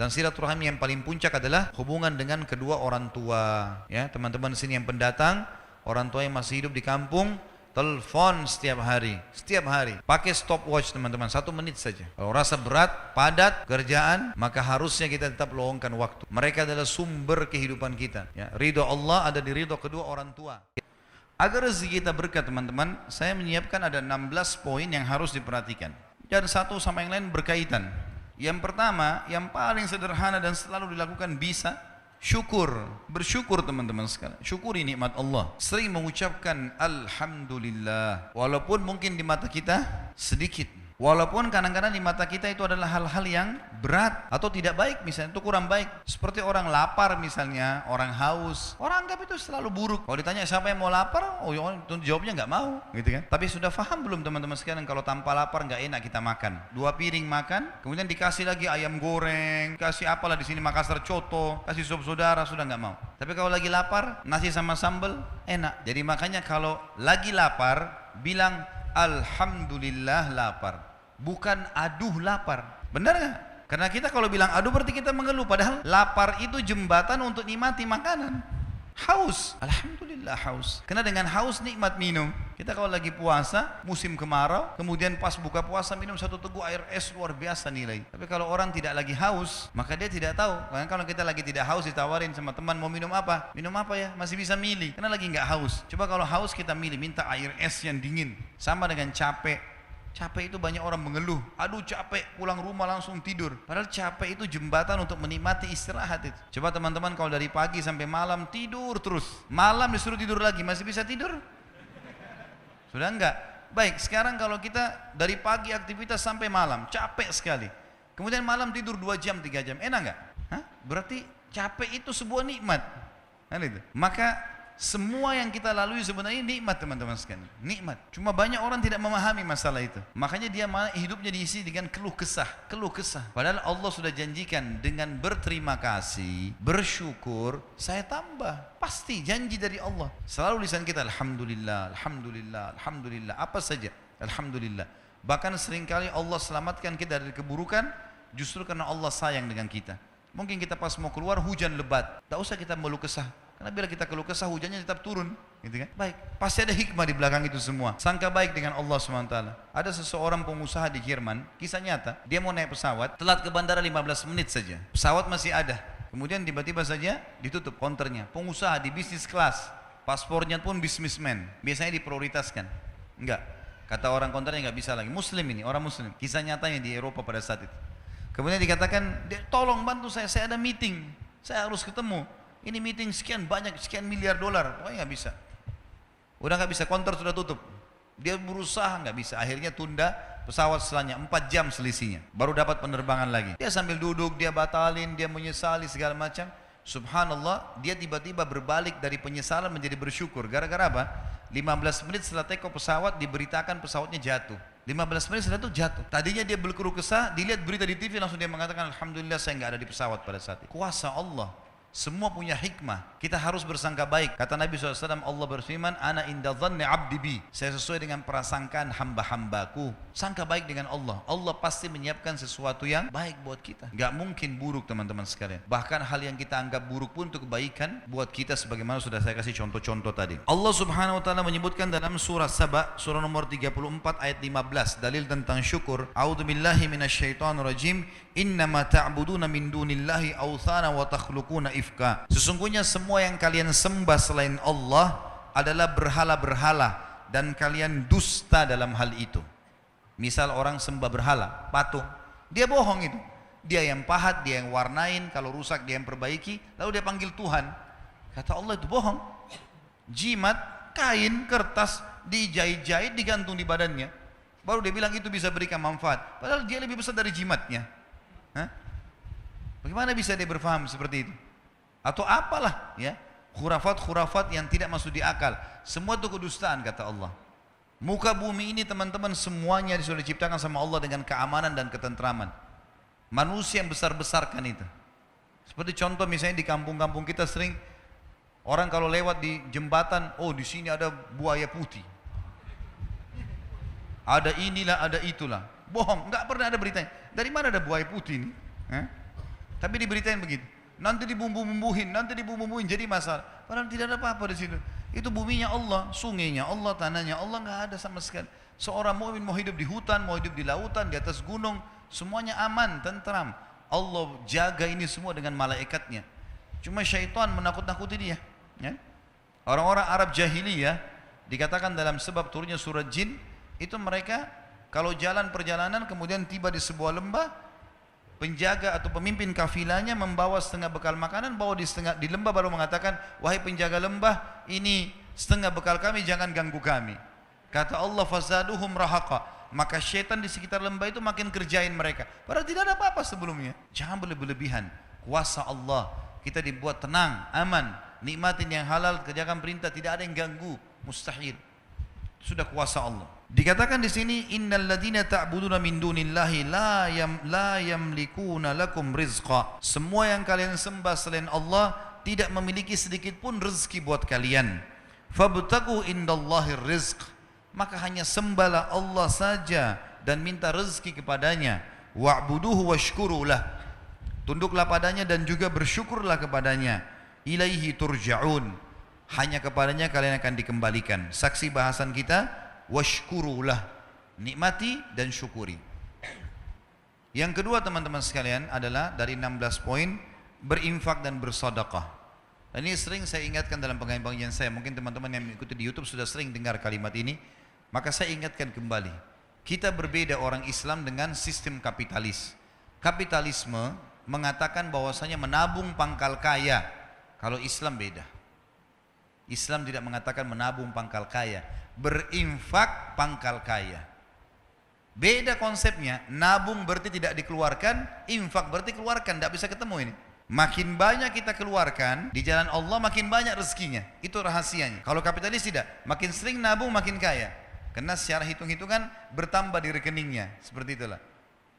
Dan silaturahmi yang paling puncak adalah hubungan dengan kedua orang tua. Ya, teman-teman sini yang pendatang, orang tua yang masih hidup di kampung, telepon setiap hari. Pakai stopwatch teman-teman, 1 menit saja. Kalau rasa berat, padat kerjaan, maka harusnya kita tetap luangkan waktu. Mereka adalah sumber kehidupan kita. Ya, ridho Allah ada di ridho kedua orang tua. Agar rezeki kita berkah teman-teman, saya menyiapkan ada 16 poin yang harus diperhatikan. Dan satu sama yang lain berkaitan. Yang pertama, yang paling sederhana dan selalu dilakukan bisa, syukur. Bersyukur teman-teman sekalian. Syukuri nikmat Allah. Sering mengucapkan Alhamdulillah. Walaupun mungkin di mata kita sedikit. Walaupun kadang-kadang di mata kita itu adalah hal-hal yang berat atau tidak baik, misalnya itu kurang baik. Seperti orang lapar misalnya, orang haus, orang anggap itu selalu buruk. Kalau ditanya siapa yang mau lapar, oh jawabnya nggak mau, gitu kan? Tapi sudah paham belum teman-teman sekalian kalau tanpa lapar nggak enak kita makan. 2 piring makan, kemudian dikasih lagi ayam goreng, kasih apalah di sini Makassar coto, kasih sop saudara, sudah nggak mau. Tapi kalau lagi lapar, nasi sama sambal enak. Jadi makanya kalau lagi lapar, bilang Alhamdulillah lapar. Bukan aduh lapar. Benar nggak? Karena kita kalau bilang aduh berarti kita mengeluh. Padahal lapar itu jembatan untuk nikmati makanan. Haus, Alhamdulillah haus. Karena dengan haus nikmat minum. Kita kalau lagi puasa, musim kemarau, kemudian pas buka puasa minum 1 teguk air es, luar biasa nilai. Tapi kalau orang tidak lagi haus, maka dia tidak tahu. Karena kalau kita lagi tidak haus ditawarin sama teman mau minum apa? Minum apa ya? Masih bisa milih. Karena lagi nggak haus. Coba kalau haus kita milih, minta air es yang dingin. Sama dengan capek. Capek itu banyak orang mengeluh, aduh capek, pulang rumah langsung tidur. Padahal capek itu jembatan untuk menikmati istirahat itu. Coba teman-teman kalau dari pagi sampai malam tidur terus, malam disuruh tidur lagi, masih bisa tidur? Sudah enggak? Baik, sekarang kalau kita dari pagi aktivitas sampai malam, capek sekali. Kemudian malam tidur 2 jam, 3 jam, enak enggak? Hah? Berarti capek itu sebuah nikmat. Kan itu? Maka semua yang kita lalui sebenarnya nikmat teman-teman sekalian. Nikmat. Cuma banyak orang tidak memahami masalah itu. Makanya dia hidupnya diisi dengan keluh kesah. Padahal Allah sudah janjikan dengan berterima kasih, bersyukur, saya tambah. Pasti janji dari Allah. Selalu lisan kita Alhamdulillah, Alhamdulillah, Alhamdulillah. Apa saja. Alhamdulillah. Bahkan seringkali Allah selamatkan kita dari keburukan justru karena Allah sayang dengan kita. Mungkin kita pas mau keluar hujan lebat. Tak usah kita mengeluh kesah. Karena bila kita keluh kesah hujannya tetap turun, gitu kan? Baik, pasti ada hikmah di belakang itu semua. Sangka baik dengan Allah SWT. Ada seseorang pengusaha di Jerman, kisah nyata, dia mau naik pesawat, telat ke bandara 15 menit saja. Pesawat masih ada. Kemudian tiba-tiba saja ditutup counternya. Pengusaha di bisnis kelas, paspornya pun businessman, biasanya diprioritaskan. Enggak, kata orang counternya nggak bisa lagi. Muslim ini, orang Muslim. Kisah nyatanya di Eropa pada saat itu. Kemudian dikatakan, tolong bantu saya ada meeting, saya harus ketemu. Ini meeting sekian banyak, sekian miliar dolar. Oh nggak bisa. Udah nggak bisa, konter sudah tutup. Dia berusaha nggak bisa. Akhirnya tunda pesawat setelahnya 4 jam selisihnya. Baru dapat penerbangan lagi. Dia sambil duduk, dia batalin, dia menyesali segala macam. Subhanallah, dia tiba-tiba berbalik dari penyesalan menjadi bersyukur. Gara-gara apa? 15 menit setelah take off pesawat diberitakan pesawatnya jatuh. 15 menit setelah itu jatuh. Tadinya dia berkeluh kesah, dilihat berita di TV langsung dia mengatakan Alhamdulillah saya nggak ada di pesawat pada saat itu. Kuasa Allah. Semua punya hikmah. Kita harus bersangka baik. Kata Nabi SAW, Allah berfirman, Ana inda dhanni abdi bi. Saya sesuai dengan prasangkaan hamba-hambaku. Sangka baik dengan Allah. Allah pasti menyiapkan sesuatu yang baik buat kita. Gak mungkin buruk teman-teman sekalian. Bahkan hal yang kita anggap buruk pun untuk kebaikan buat kita, sebagaimana sudah saya kasih contoh-contoh tadi. Allah Subhanahu Wa Taala menyebutkan dalam surah Saba, surah nomor 34 ayat 15, dalil tentang syukur. A'udzubillahi minasyaitonirrajim. Innama ta'buduna min dunillahi awthana wa takhluquna ifka. Sesungguhnya semua yang kalian sembah selain Allah adalah berhala-berhala dan kalian dusta dalam hal itu. Misal orang sembah berhala, patung, dia bohong itu. Dia yang pahat, dia yang warnain, kalau rusak dia yang perbaiki, lalu dia panggil Tuhan. Kata Allah itu bohong. Jimat, kain, kertas, dijahit-jahit, digantung di badannya. Baru dia bilang itu bisa berikan manfaat. Padahal dia lebih besar dari jimatnya. Hah? Bagaimana bisa dia berfaham seperti itu? Atau apalah ya, khurafat-khurafat yang tidak masuk di akal. Semua itu kedustaan kata Allah. Muka bumi ini teman-teman semuanya sudah diciptakan sama Allah dengan keamanan dan ketentraman. Manusia yang besar-besarkan itu. Seperti contoh misalnya di kampung-kampung kita sering orang kalau lewat di jembatan, oh di sini ada buaya putih. Ada inilah, ada itulah. Bohong, nggak pernah ada beritanya. Dari mana ada buaya putih ini? Tapi diberitain begitu. Nanti dibumbu-bumbuhin, nanti dibumbu-bumbuhin jadi masalah. Padahal tidak ada apa-apa di situ. Itu buminya Allah, sungainya Allah, tanahnya Allah, nggak ada sama sekali. Seorang mukmin mau hidup di hutan, mau hidup di lautan, di atas gunung, semuanya aman, tentram. Allah jaga ini semua dengan malaikatnya. Cuma syaitan menakut-nakuti dia. Ya? Orang-orang Arab jahiliyah dikatakan dalam sebab turunnya surat jin, itu mereka kalau jalan perjalanan kemudian tiba di sebuah lembah, penjaga atau pemimpin kafilahnya membawa setengah bekal makanan, bawa di lembah, baru mengatakan, wahai penjaga lembah, ini setengah bekal kami, jangan ganggu kami. Kata Allah, fazaduhum rahaqa, maka syaitan di sekitar lembah itu makin kerjain mereka. Padahal tidak ada apa-apa sebelumnya. Jangan berlebihan. Kuasa Allah, kita dibuat tenang, aman, nikmatin yang halal, kerjakan perintah, tidak ada yang ganggu, mustahil. Sudah kuasa Allah. Dikatakan di sini, innal ladzina ta'buduna min dunillahi la yamlikuna lakum rizqa. Semua yang kalian sembah selain Allah tidak memiliki sedikit pun rezeki buat kalian. Fabtagu indallahir rizq. Maka hanya sembahlah Allah saja dan minta rezeki kepadanya. Wa'buduhu washkuru lah. Tunduklah padanya dan juga bersyukurlah kepadanya. Ilaihi turja'un. Hanya kepadanya kalian akan dikembalikan. Saksi bahasan kita, washkurulah, nikmati dan syukuri. Yang kedua teman-teman sekalian adalah dari 16 poin, berinfak dan bersedekah. Dan ini sering saya ingatkan dalam pengajian saya, mungkin teman-teman yang mengikuti di YouTube sudah sering dengar kalimat ini, maka saya ingatkan kembali. Kita berbeda orang Islam dengan sistem kapitalis. Kapitalisme mengatakan bahwasanya menabung pangkal kaya. Kalau Islam beda. Islam tidak mengatakan menabung pangkal kaya, berinfak pangkal kaya. Beda konsepnya. Nabung berarti tidak dikeluarkan, infak berarti keluarkan, tidak bisa ketemu ini. Makin banyak kita keluarkan di jalan Allah, makin banyak rezekinya. Itu rahasianya. Kalau kapitalis tidak, makin sering nabung makin kaya. Karena secara hitung-hitungan bertambah di rekeningnya. Seperti itulah.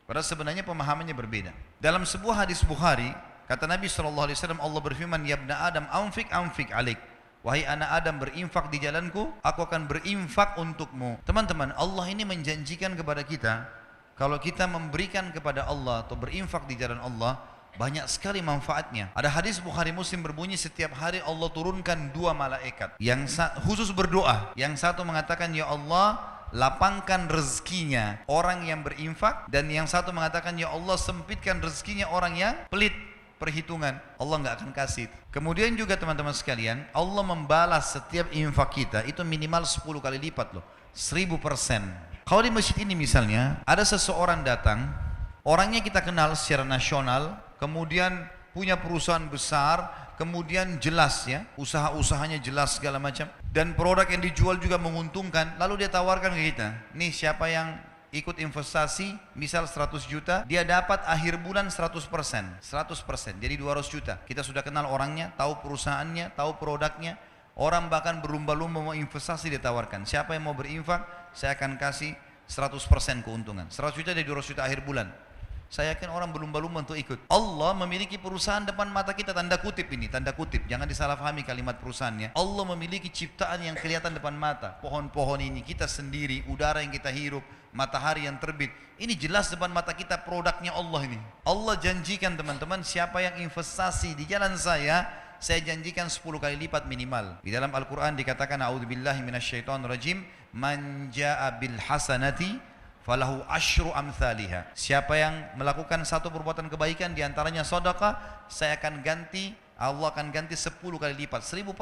Padahal sebenarnya pemahamannya berbeda. Dalam sebuah hadis Bukhari, kata Nabi SAW, Allah berfirman, ya ibna Adam, anfik alik. Wahai anak Adam, berinfak di jalanku, aku akan berinfak untukmu. Teman-teman, Allah ini menjanjikan kepada kita, kalau kita memberikan kepada Allah atau berinfak di jalan Allah, banyak sekali manfaatnya. Ada hadis Bukhari Muslim berbunyi, setiap hari Allah turunkan 2 malaikat yang khusus berdoa. Yang satu mengatakan, ya Allah, lapangkan rezekinya orang yang berinfak, dan yang satu mengatakan, ya Allah, sempitkan rezekinya orang yang pelit perhitungan, Allah nggak akan kasih. Kemudian juga teman-teman sekalian, Allah membalas setiap infak kita itu minimal 10 kali lipat loh, 1000%. Kalau di masjid ini misalnya ada seseorang datang, orangnya kita kenal secara nasional, kemudian punya perusahaan besar, kemudian jelas ya, usaha-usahanya jelas segala macam, dan produk yang dijual juga menguntungkan, lalu dia tawarkan ke kita, nih siapa yang ikut investasi, misal 100 juta, dia dapat akhir bulan 100%, jadi 200 juta. Kita sudah kenal orangnya, tahu perusahaannya, tahu produknya, orang bahkan berlumba-lumba mau investasi ditawarkan. Siapa yang mau berinfak, saya akan kasih 100% keuntungan. 100 juta dari 200 juta akhir bulan. Saya yakin orang berlumba-lumba untuk ikut. Allah memiliki perusahaan depan mata kita, tanda kutip ini, tanda kutip. Jangan disalahpahami kalimat perusahaannya. Allah memiliki ciptaan yang kelihatan depan mata. Pohon-pohon ini, kita sendiri, udara yang kita hirup, matahari yang terbit. Ini jelas depan mata kita produknya Allah ini. Allah janjikan teman-teman, siapa yang investasi di jalan saya janjikan 10 kali lipat minimal. Di dalam Al-Quran dikatakan, a'udzubillahi minasyaitonirrajim, man ja'a bil hasanati falahu asyru amthaliha. Siapa yang melakukan satu perbuatan kebaikan diantaranya sedekah, Allah akan ganti 10 kali lipat, 1000%.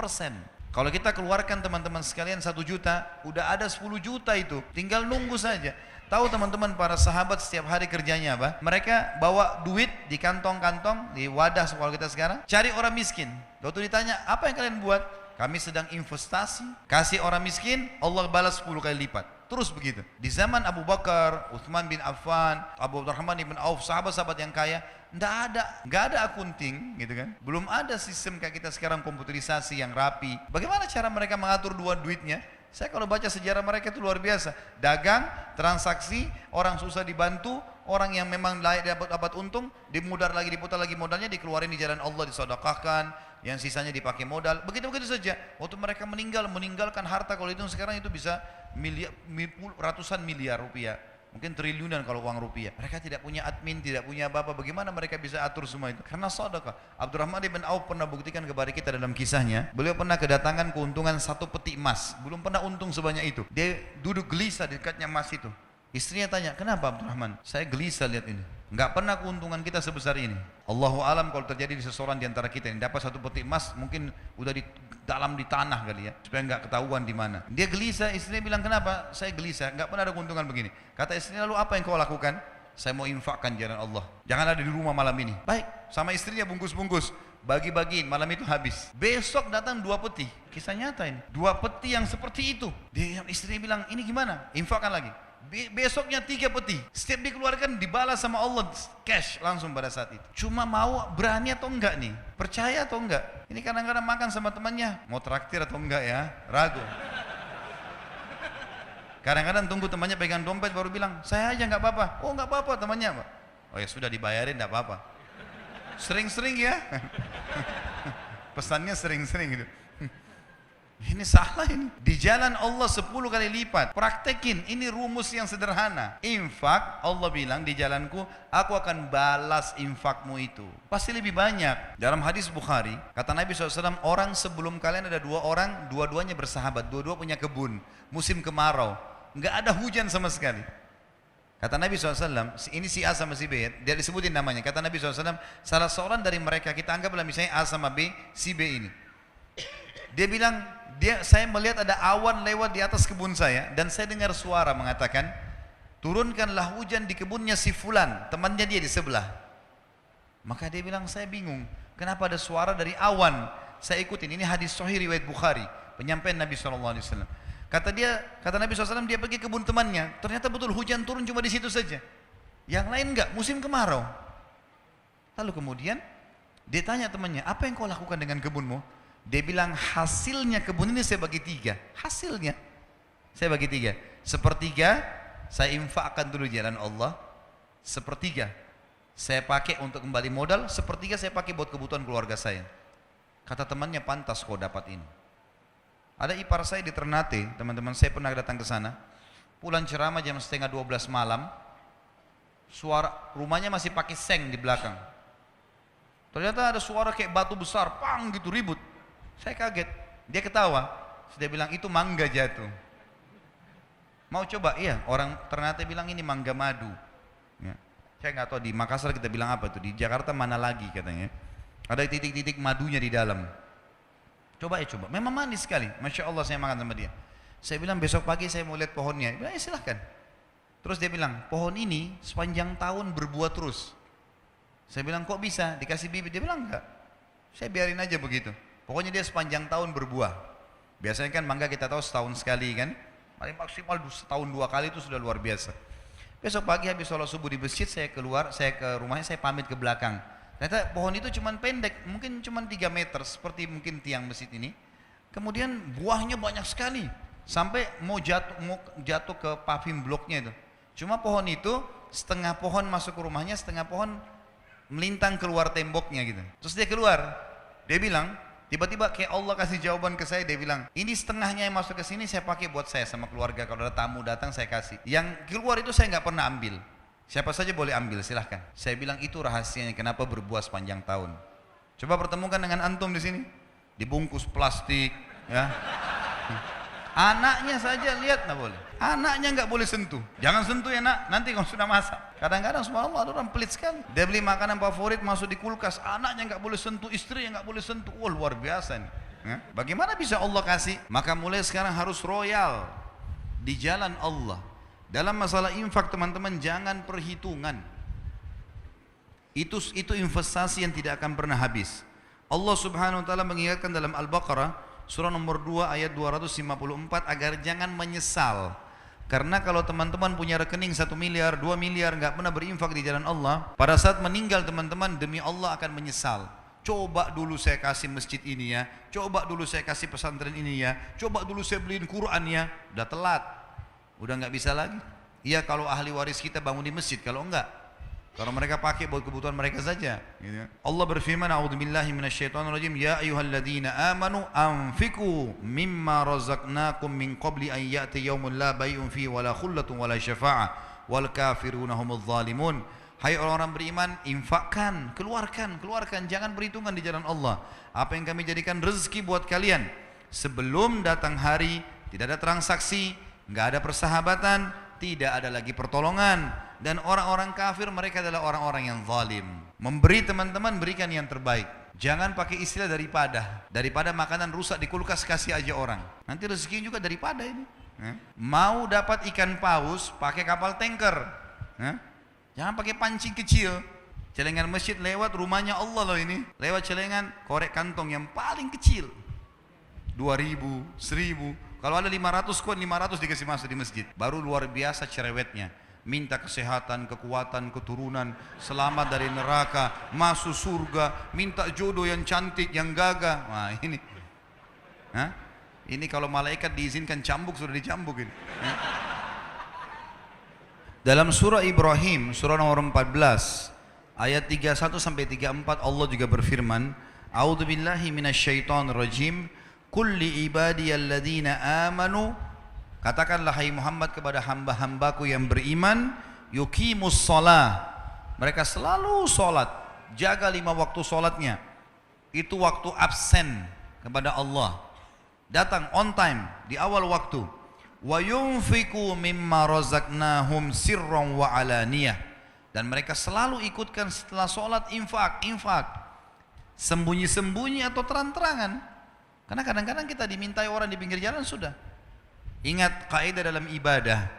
Kalau kita keluarkan teman-teman sekalian 1 juta, udah ada 10 juta itu, tinggal nunggu saja. Tahu teman-teman, para sahabat setiap hari kerjanya apa? Mereka bawa duit di kantong-kantong, di wadah kalau kita sekarang, cari orang miskin. Waktu ditanya, apa yang kalian buat? Kami sedang investasi, kasih orang miskin, Allah balas 10 kali lipat. Terus begitu. Di zaman Abu Bakar, Uthman bin Affan, Abu Abdurrahman bin Auf, sahabat-sahabat yang kaya, nggak ada akunting, gitu kan? Belum ada sistem kayak kita sekarang, komputerisasi yang rapi. Bagaimana cara mereka mengatur duitnya? Saya kalau baca sejarah mereka itu luar biasa. Dagang, transaksi, orang susah dibantu, orang yang memang layak dapat untung, diputar lagi modalnya, dikeluarin di jalan Allah, disedekahkan, yang sisanya dipakai modal. Begitu-begitu saja. Waktu mereka meninggalkan harta, kalau itu sekarang itu bisa ratusan miliar rupiah. Mungkin triliunan kalau uang rupiah. Mereka tidak punya admin, tidak punya apa-apa. Bagaimana mereka bisa atur semua itu? Karena sedekah. Abdurrahman bin Auf pernah buktikan kepada kita dalam kisahnya. Beliau pernah kedatangan keuntungan 1 peti emas. Belum pernah untung sebanyak itu. Dia duduk gelisah di dekatnya emas itu. Istrinya tanya, kenapa Abdurrahman? Saya gelisah lihat ini. Enggak pernah keuntungan kita sebesar ini. Allahu alam kalau terjadi di seseorang di antara kita yang dapat 1 peti emas, mungkin udah di dalam di tanah kali ya, supaya enggak ketahuan di mana. Dia gelisah, istrinya bilang, kenapa? Saya gelisah, enggak pernah ada keuntungan begini. Kata istrinya, lalu apa yang kau lakukan? Saya mau infakkan jalan Allah. Jangan ada di rumah malam ini. Baik, sama istrinya bungkus-bungkus, bagi-bagiin, malam itu habis. Besok datang 2 peti. Kisah nyata ini. 2 peti yang seperti itu. Dia istrinya bilang, ini gimana? Infakkan lagi. Besoknya 3 peti. Setiap dikeluarkan dibalas sama Allah cash langsung pada saat itu. Cuma mau berani atau enggak nih? Percaya atau enggak? Ini kadang-kadang makan sama temannya, mau traktir atau enggak ya? Ragu. Kadang-kadang tunggu temannya pegang dompet baru bilang, saya aja enggak apa-apa. Oh enggak apa-apa temannya, Pak. Oh ya sudah dibayarin enggak apa-apa. Sering-sering ya. Pesannya sering-sering gitu. Ini salah ini. Di jalan Allah 10 kali lipat. Praktekin, ini rumus yang sederhana. Infak, Allah bilang di jalanku, aku akan balas infakmu itu. Pasti lebih banyak. Dalam hadis Bukhari, kata Nabi SAW, orang sebelum kalian ada 2 orang, dua-duanya bersahabat, dua-dua punya kebun, musim kemarau, nggak ada hujan sama sekali. Kata Nabi SAW, ini si A sama si B, dia disebutin namanya. Kata Nabi SAW, salah seorang dari mereka, kita anggaplah misalnya A sama B, si B ini. Dia bilang, saya melihat ada awan lewat di atas kebun saya dan saya dengar suara mengatakan, turunkanlah hujan di kebunnya si fulan, temannya dia di sebelah. Maka dia bilang, saya bingung, kenapa ada suara dari awan? Saya ikutin, ini hadis sahih riwayat Bukhari, penyampaian Nabi SAW. Kata Nabi SAW, dia pergi kebun temannya, ternyata betul hujan turun cuma di situ saja. Yang lain enggak, musim kemarau. Lalu kemudian dia tanya temannya, apa yang kau lakukan dengan kebunmu? Dia bilang, hasilnya kebun ini saya bagi 3. Hasilnya saya bagi 3. Sepertiga saya infakkan dulu jalan Allah, sepertiga saya pakai untuk kembali modal, sepertiga saya pakai buat kebutuhan keluarga saya. Kata temannya, pantas kau dapat ini. Ada ipar saya di Ternate, teman-teman saya pernah datang ke sana. Pulang ceramah jam setengah 12 malam, suara rumahnya masih pakai seng di belakang. Ternyata ada suara kayak batu besar, pang gitu, ribut. Saya kaget, dia ketawa, dia bilang itu mangga jatuh. Mau coba? Iya, orang Ternate bilang ini mangga madu. Ya. Saya nggak tahu di Makassar kita bilang apa tuh, di Jakarta mana lagi katanya. Ada titik-titik madunya di dalam. Coba ya coba, memang manis sekali. Masya Allah saya makan sama dia. Saya bilang besok pagi saya mau lihat pohonnya. Dia bilang ya silahkan. Terus dia bilang pohon ini sepanjang tahun berbuah terus. Saya bilang kok bisa dikasih bibit? Dia bilang enggak. Saya biarin aja begitu. Pokoknya dia sepanjang tahun berbuah. Biasanya kan mangga kita tahu setahun sekali kan. Paling maksimal setahun 2 kali itu sudah luar biasa. Besok pagi habis sholat subuh di masjid saya keluar, saya ke rumahnya, saya pamit ke belakang. Ternyata pohon itu cuma pendek, mungkin cuma 3 meter seperti mungkin tiang masjid ini. Kemudian buahnya banyak sekali. Sampai mau jatuh ke paving bloknya itu. Cuma pohon itu setengah pohon masuk ke rumahnya, setengah pohon melintang keluar temboknya gitu. Terus dia keluar. Dia bilang, tiba-tiba kayak Allah kasih jawaban ke saya, dia bilang, ini setengahnya yang masuk ke sini saya pakai buat saya sama keluarga, kalau ada tamu datang saya kasih. Yang keluar itu saya nggak pernah ambil. Siapa saja boleh ambil, silahkan. Saya bilang itu rahasianya kenapa berbuah sepanjang tahun. Coba pertemukan dengan antum di sini, dibungkus plastik, ya. Anaknya saja lihat nggak boleh. Anaknya nggak boleh sentuh. Jangan sentuh ya nak, nanti kalau sudah masak. Kadang-kadang subhanallah ada orang pelit sekali. Dia beli makanan favorit masuk di kulkas, anaknya nggak boleh sentuh, istri yang nggak boleh sentuh. Wah luar biasa nih. Ya? Bagaimana bisa Allah kasih? Maka mulai sekarang harus royal di jalan Allah. Dalam masalah infak teman-teman jangan perhitungan. Itu investasi yang tidak akan pernah habis. Allah Subhanahu wa taala mengingatkan dalam Al-Baqarah surah nomor 2 ayat 254 agar jangan menyesal. Karena kalau teman-teman punya rekening 1 miliar, 2 miliar nggak pernah berinfak di jalan Allah, pada saat meninggal teman-teman demi Allah akan menyesal. Coba dulu saya kasih masjid ini ya, coba dulu saya kasih pesantren ini ya, coba dulu saya beliin Quran ya, udah telat, udah nggak bisa lagi. Iya kalau ahli waris kita bangun di masjid, kalau enggak, kalau mereka pakai buat kebutuhan mereka saja. Gitu. Allah berfirman, A'udzubillahi minasyaitonirrajim, ya ayyuhalladzina amanu anfiqu mimma razaqnakum min qabli an ya'ti yaumun la bai'un fihi wala khullatun wala syafa'ah wal kafiruna humudz zalimun. Hai orang-orang beriman, infakkan, keluarkan, jangan perhitungan di jalan Allah. Apa yang kami jadikan rezeki buat kalian. Sebelum datang hari, tidak ada transaksi, nggak ada persahabatan, tidak ada lagi pertolongan. Dan orang-orang kafir mereka adalah orang-orang yang zalim. Memberi teman-teman, berikan yang terbaik. Jangan pakai istilah daripada makanan rusak di kulkas kasih aja orang. Nanti rezeki juga daripada ini. Mau dapat ikan paus, pakai kapal tanker. Jangan pakai pancing kecil. Celengan masjid lewat rumahnya Allah loh ini. Lewat celengan korek kantong yang paling kecil. 2.000, 1.000. Kalau ada 500 koin, 500 dikasih masuk di masjid. Baru luar biasa cerewetnya. Minta kesehatan, kekuatan, keturunan, selamat dari neraka, masuk surga, minta jodoh yang cantik, yang gagah. Wah ini. Ini kalau malaikat diizinkan cambuk, sudah dicambuk ini. Dalam surah Ibrahim, surah nomor 14, ayat 31 sampai 34 Allah juga berfirman, A'udzubillahi minasyaitonirrajim, kulli ibadiyalladzina amanu, katakanlah hai Muhammad kepada hamba-hambaku yang beriman, yuqimus shalah, mereka selalu salat, jaga 5 waktu salatnya. Itu waktu absen kepada Allah. Datang on time di awal waktu. Wa yunfiqu mimma razaqnahum sirran wa alaniyah, dan mereka selalu ikutkan setelah sholat infak, sembunyi-sembunyi atau terang-terangan. Karena kadang-kadang kita dimintai orang di pinggir jalan sudah. Ingat kaidah dalam ibadah,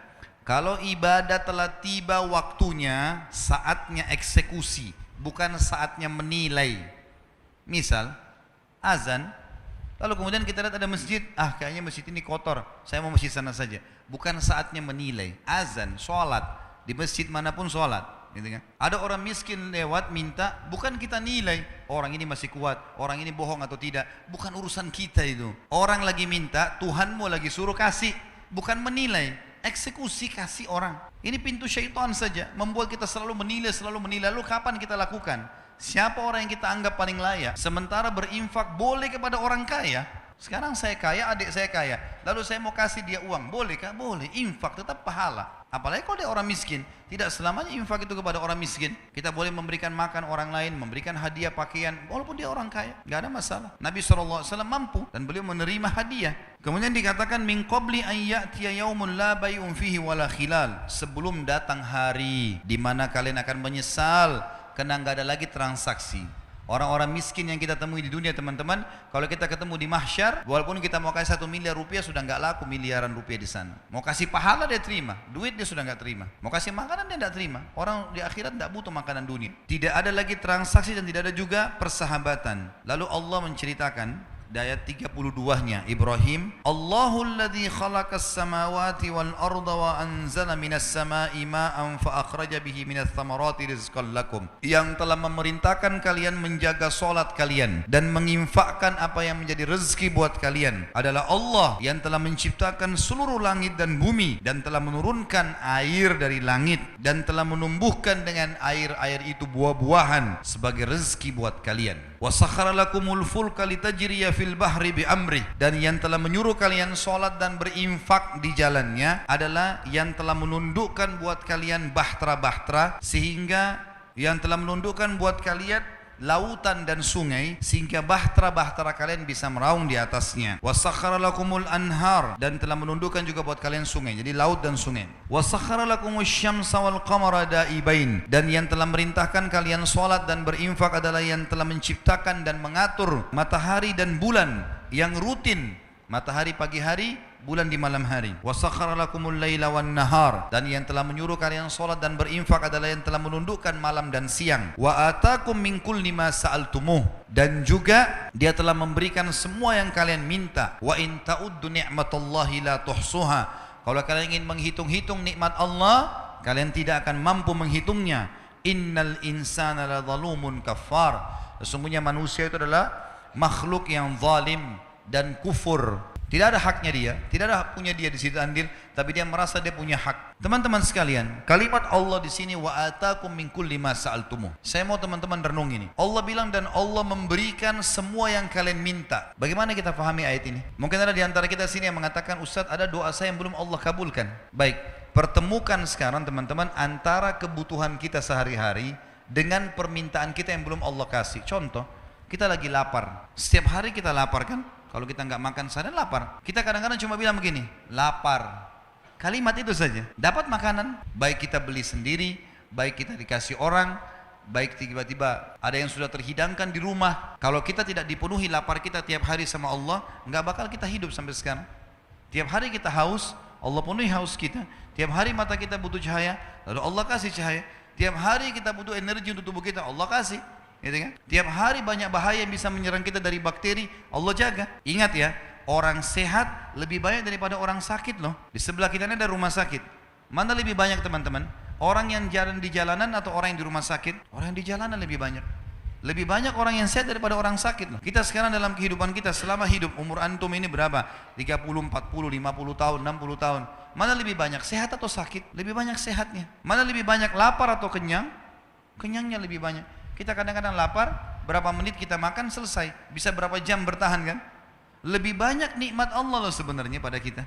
kalau ibadah telah tiba waktunya, saatnya eksekusi, bukan saatnya menilai. Misal azan, lalu kemudian kita lihat ada masjid, kayaknya masjid ini kotor, saya mau masjid sana saja. Bukan saatnya menilai. Azan, sholat, di masjid manapun sholat, gitu kan? Ada orang miskin lewat minta, bukan kita nilai, orang ini masih kuat, orang ini bohong atau tidak. Bukan urusan kita itu. Orang lagi minta, Tuhanmu lagi suruh kasih, bukan menilai. Eksekusi kasih orang. Ini pintu syaitan saja, membuat kita selalu menilai. Lalu kapan kita lakukan? Siapa orang yang kita anggap paling layak? Sementara berinfak boleh kepada orang kaya. Sekarang saya kaya, adik saya kaya, lalu saya mau kasih dia uang, bolehkah? Boleh. Infak tetap pahala. Apalagi kalau dia orang miskin. Tidak selamanya infak itu kepada orang miskin. Kita boleh memberikan makan orang lain, memberikan hadiah pakaian, walaupun dia orang kaya, nggak ada masalah. Nabi SAW mampu dan beliau menerima hadiah. Kemudian dikatakan min qabli an ya'tiya yaumun la bay'un fihi wala khilal, sebelum datang hari di mana kalian akan menyesal karena nggak ada lagi transaksi. Orang-orang miskin yang kita temui di dunia teman-teman, kalau kita ketemu di mahsyar, walaupun kita mau kasih 1 miliar rupiah sudah nggak laku miliaran rupiah di sana. Mau kasih pahala dia terima, duit dia sudah nggak terima. Mau kasih makanan dia nggak terima. Orang di akhirat nggak butuh makanan dunia. Tidak ada lagi transaksi dan tidak ada juga persahabatan. Lalu Allah menceritakan di ayat 32-nya Ibrahim, Allahul ladzi khalaqas samawati wal arda wa anzala minas samai ma'an fa akhraja bihi minats thamarati rizqan lakum, yang telah memerintahkan kalian menjaga salat kalian dan menginfakkan apa yang menjadi rezeki buat kalian adalah Allah yang telah menciptakan seluruh langit dan bumi dan telah menurunkan air dari langit dan telah menumbuhkan dengan air-air itu buah-buahan sebagai rezeki buat kalian. Wa sakhkhara lakumul fulka litajriya fil bahri bi amri, dan yang telah menyuruh kalian salat dan berinfak di jalannya adalah yang telah menundukkan buat kalian bahtera-bahtera, sehingga yang telah menundukkan buat kalian lautan dan sungai sehingga bahtera-bahtera kalian bisa meraung di atasnya. Wasakhkhara lakumul anhar, dan telah menundukkan juga buat kalian sungai, jadi laut dan sungai. Wasakhkhara lakumus syamsa wal qamara daibain, dan yang telah merintahkan kalian salat dan berinfak adalah yang telah menciptakan dan mengatur matahari dan bulan yang rutin, matahari pagi hari, bulan di malam hari. Wasakhkhara lakumul laila wan nahar, dan yang telah menyuruh kalian salat dan berinfak adalah yang telah menundukkan malam dan siang. Wa atakum min kulli ma sa'altumuh, dan juga dia telah memberikan semua yang kalian minta. Wa in ta'uddu ni'matallahi la tuhsuha, kalau kalian ingin menghitung-hitung nikmat Allah, kalian tidak akan mampu menghitungnya. Innal insana la zalumun kafar, sesungguhnya manusia itu adalah makhluk yang zalim dan kufur. Tidak ada haknya dia, tidak ada punya dia di situ andil, tapi dia merasa dia punya hak. Teman-teman sekalian, kalimat Allah di sini wa atakum min kulli ma sa'altumuh. Saya mau teman-teman renung ini. Allah bilang dan Allah memberikan semua yang kalian minta. Bagaimana kita pahami ayat ini? Mungkin ada di antara kita sini yang mengatakan, Ustaz, ada doa saya yang belum Allah kabulkan. Baik, pertemukan sekarang teman-teman antara kebutuhan kita sehari-hari dengan permintaan kita yang belum Allah kasih. Contoh, kita lagi lapar. Setiap hari kita lapar kan? Kalau kita nggak makan seharian lapar. Kita kadang-kadang cuma bilang begini, lapar. Kalimat itu saja. Dapat makanan, baik kita beli sendiri, baik kita dikasih orang, baik tiba-tiba ada yang sudah terhidangkan di rumah. Kalau kita tidak dipenuhi lapar kita tiap hari sama Allah, nggak bakal kita hidup sampai sekarang. Tiap hari kita haus, Allah penuhi haus kita. Tiap hari mata kita butuh cahaya, lalu Allah kasih cahaya. Tiap hari kita butuh energi untuk tubuh kita, Allah kasih. Gitu kan? Tiap hari banyak bahaya yang bisa menyerang kita dari bakteri, Allah jaga. Ingat ya, orang sehat lebih banyak daripada orang sakit loh. Di sebelah kita ini ada rumah sakit. Mana lebih banyak teman-teman? Orang yang jalan di jalanan atau orang yang di rumah sakit? Orang yang di jalanan lebih banyak. Lebih banyak orang yang sehat daripada orang sakit loh. Kita sekarang dalam kehidupan kita selama hidup, umur antum ini berapa? 30, 40, 50 tahun, 60 tahun. Mana lebih banyak sehat atau sakit? Lebih banyak sehatnya. Mana lebih banyak lapar atau kenyang? Kenyangnya lebih banyak. Kita kadang-kadang lapar, berapa menit kita makan selesai. Bisa berapa jam bertahan kan? Lebih banyak nikmat Allah loh sebenarnya pada kita.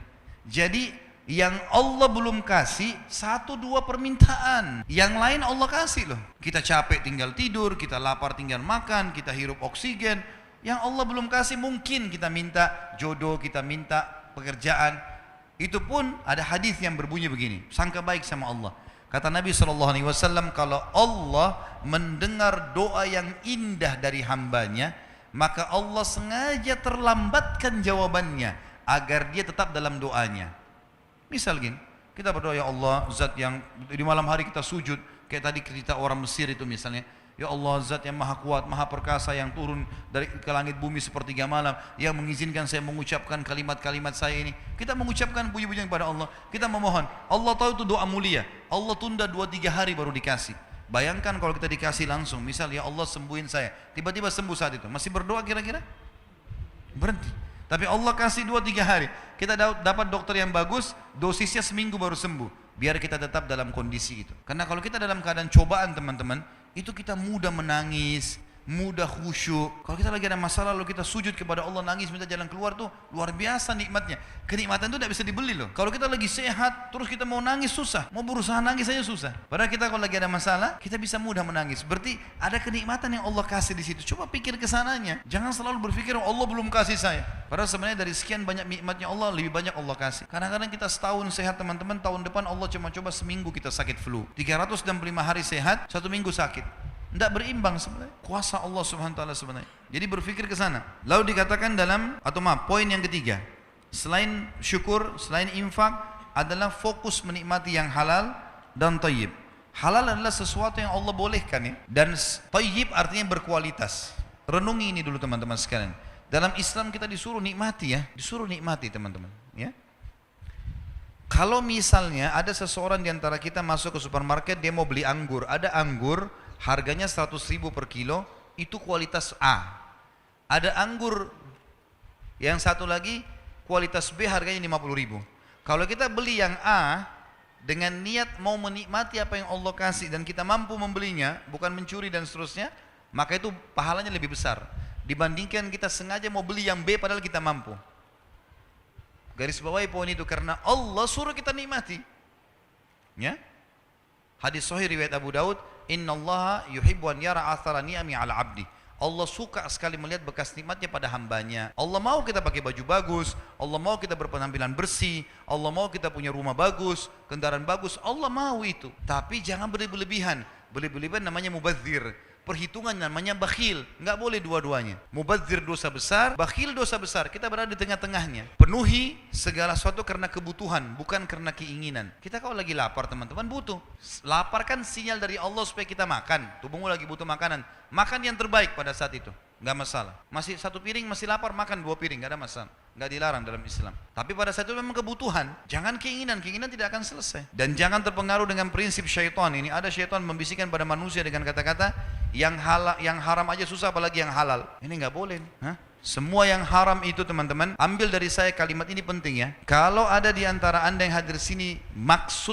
Jadi yang Allah belum kasih, 1-2 permintaan. Yang lain Allah kasih loh. Kita capek tinggal tidur, kita lapar tinggal makan, kita hirup oksigen. Yang Allah belum kasih mungkin kita minta jodoh, kita minta pekerjaan. Itu pun ada hadis yang berbunyi begini, sangka baik sama Allah. Kata Nabi SAW, kalau Allah mendengar doa yang indah dari hambanya, maka Allah sengaja terlambatkan jawabannya agar dia tetap dalam doanya. Misal gini, kita berdoa, ya Allah, zat yang di malam hari kita sujud, kayak tadi cerita orang Mesir itu misalnya, ya Allah, zat yang maha kuat, maha perkasa, yang turun dari ke langit bumi sepertiga malam, yang mengizinkan saya mengucapkan kalimat-kalimat saya ini. Kita mengucapkan puji-pujian kepada Allah, kita memohon. Allah tahu itu doa mulia. Allah tunda 2-3 hari baru dikasih. Bayangkan kalau kita dikasih langsung, misal ya Allah sembuhin saya, tiba-tiba sembuh saat itu, masih berdoa kira-kira? Berhenti. Tapi Allah kasih 2-3 hari. Kita dapat dokter yang bagus, dosisnya seminggu baru sembuh. Biar kita tetap dalam kondisi itu. Karena kalau kita dalam keadaan cobaan teman-teman, itu kita mudah menangis, mudah khusyuk. Kalau kita lagi ada masalah lalu kita sujud kepada Allah, nangis minta jalan keluar, tuh luar biasa nikmatnya. Kenikmatan itu tidak bisa dibeli loh. Kalau kita lagi sehat terus kita mau nangis susah, mau berusaha nangis saja susah. Padahal kita kalau lagi ada masalah kita bisa mudah menangis. Berarti ada kenikmatan yang Allah kasih di situ. Coba pikir ke sananya. Jangan selalu berpikir Allah belum kasih saya. Padahal sebenarnya dari sekian banyak nikmatnya Allah, lebih banyak Allah kasih. Kadang-kadang kita setahun sehat teman-teman, tahun depan Allah cuma coba seminggu kita sakit flu. 365 hari sehat, 1 minggu sakit. Tidak berimbang sebenarnya. Kuasa Allah Subhanahu wa taala sebenarnya. Jadi berpikir ke sana. Lalu dikatakan poin yang ketiga. Selain syukur, selain infak, adalah fokus menikmati yang halal dan thayyib. Halal adalah sesuatu yang Allah bolehkan ya. Dan thayyib artinya berkualitas. Renungi ini dulu teman-teman sekalian. Dalam Islam kita disuruh nikmati ya. Disuruh nikmati teman-teman ya. Kalau misalnya ada seseorang di antara kita masuk ke supermarket, dia mau beli anggur. Ada anggur harganya 100.000 per kilo, itu kualitas A. Ada anggur yang satu lagi kualitas B harganya 50.000. Kalau kita beli yang A dengan niat mau menikmati apa yang Allah kasih dan kita mampu membelinya, bukan mencuri dan seterusnya, maka itu pahalanya lebih besar dibandingkan kita sengaja mau beli yang B padahal kita mampu. Garis bawahi poin itu, karena Allah suruh kita nikmati. Ya? Hadis sahih riwayat Abu Daud, innallaha yuhibbu an yara athara ni'ami 'ala 'abdi. Allah suka sekali melihat bekas nikmatnya pada hambanya. Allah mau kita pakai baju bagus, Allah mau kita berpenampilan bersih, Allah mau kita punya rumah bagus, kendaraan bagus, Allah mau itu. Tapi jangan berlebihan. Berlebihan namanya mubadzir. Perhitungan namanya bakhil. Enggak boleh dua-duanya. Mubadzir dosa besar, bakhil dosa besar. Kita berada di tengah-tengahnya. Penuhi segala sesuatu karena kebutuhan, bukan karena keinginan. Kita kalau lagi lapar teman-teman butuh. Lapar kan sinyal dari Allah supaya kita makan. Tubuhmu lagi butuh makanan. Makan yang terbaik pada saat itu. Enggak masalah. Masih 1 piring masih lapar, makan 2 piring, enggak ada masalah. Enggak dilarang dalam Islam. Tapi pada saat itu memang kebutuhan. Jangan keinginan, keinginan tidak akan selesai. Dan jangan terpengaruh dengan prinsip syaitan. Ini ada syaitan membisikkan pada manusia dengan kata-kata yang halal, yang haram aja susah apalagi yang halal. Ini enggak boleh. Hah? Semua yang haram itu teman-teman, ambil dari saya kalimat ini penting ya. Kalau ada di antara anda yang hadir sini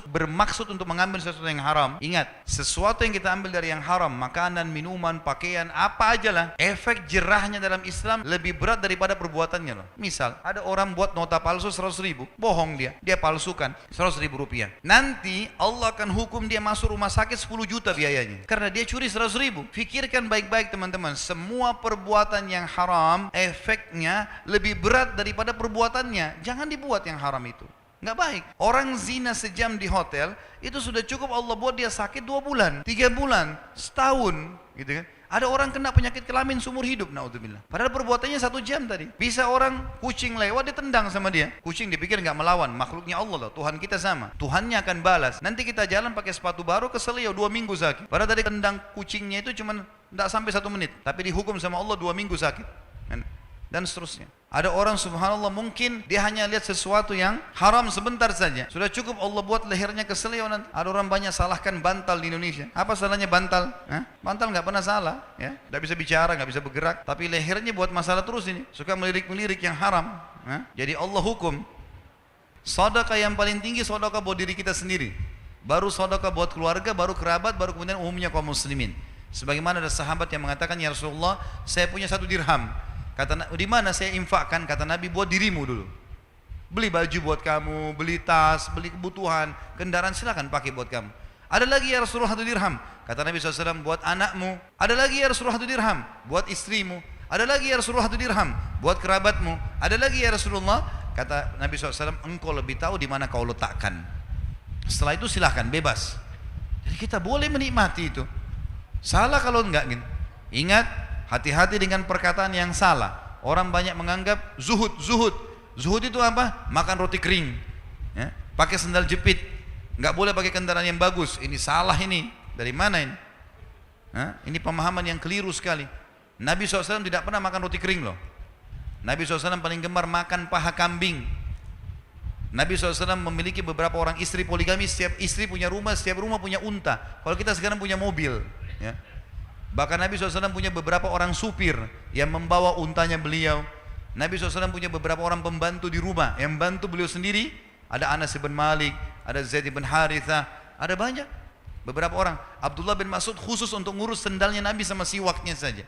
bermaksud untuk mengambil sesuatu yang haram, ingat, sesuatu yang kita ambil dari yang haram, makanan, minuman, pakaian, apa aja lah, efek jerahnya dalam Islam lebih berat daripada perbuatannya loh. Misal, ada orang buat nota palsu 100 ribu, bohong dia palsukan 100 ribu rupiah. Nanti Allah akan hukum dia masuk rumah sakit 10 juta biayanya, karena dia curi 100 ribu. Fikirkan baik-baik teman-teman, semua perbuatan yang haram, efeknya lebih berat daripada perbuatannya. Jangan dibuat yang haram itu, nggak baik. Orang zina sejam di hotel itu sudah cukup Allah buat dia sakit 2 bulan, 3 bulan, setahun, gitu kan. Ada orang kena penyakit kelamin seumur hidup, naudzubillah. Padahal perbuatannya 1 jam tadi. Bisa orang kucing lewat ditendang sama dia. Kucing dipikir nggak melawan, makhluknya Allah loh. Tuhan kita sama. Tuhannya akan balas. Nanti kita jalan pakai sepatu baru keselio 2 minggu sakit. Padahal tadi tendang kucingnya itu cuma nggak sampai 1 menit, tapi dihukum sama Allah 2 minggu sakit. Dan seterusnya. Ada orang subhanallah mungkin dia hanya lihat sesuatu yang haram sebentar saja, sudah cukup Allah buat lehernya keselio nanti. Ada orang banyak salahkan bantal di Indonesia. Apa salahnya bantal? Bantal nggak pernah salah, ya, nggak bisa bicara, nggak bisa bergerak, tapi lehernya buat masalah terus ini, suka melirik-melirik yang haram. Jadi Allah hukum. Sedekah yang paling tinggi sedekah buat diri kita sendiri, baru sedekah buat keluarga, baru kerabat, baru kemudian umumnya kaum muslimin. Sebagaimana ada sahabat yang mengatakan, ya Rasulullah, saya punya 1 dirham. Kata, di mana saya infakkan? Kata Nabi, buat dirimu dulu. Beli baju buat kamu, beli tas, beli kebutuhan, kendaraan, silakan pakai buat kamu. Ada lagi ya Rasulullah 1 dirham. Kata Nabi SAW, buat anakmu. Ada lagi ya Rasulullah 1 dirham, buat istrimu. Ada lagi ya Rasulullah 1 dirham, buat kerabatmu. Ada lagi ya Rasulullah. Kata Nabi SAW, engkau lebih tahu di mana kau letakkan. Setelah itu silahkan, bebas. Jadi kita boleh menikmati itu. Salah kalau enggak gitu. Ingat, hati-hati dengan perkataan yang salah. Orang banyak menganggap zuhud. Zuhud itu apa? Makan roti kering, ya, pakai sendal jepit, nggak boleh pakai kendaraan yang bagus. Ini salah ini. Dari mana ini? Ini pemahaman yang keliru sekali. Nabi SAW tidak pernah makan roti kering loh. Nabi SAW paling gemar makan paha kambing. Nabi SAW memiliki beberapa orang istri poligami. Setiap istri punya rumah, setiap rumah punya unta. Kalau kita sekarang punya mobil, ya. Bahkan Nabi SAW punya beberapa orang supir yang membawa untanya beliau. Nabi SAW punya beberapa orang pembantu di rumah yang bantu beliau sendiri. Ada Anas bin Malik, ada Zaid bin Harithah, ada banyak. Beberapa orang. Abdullah bin Mas'ud khusus untuk ngurus sendalnya Nabi sama siwaknya saja.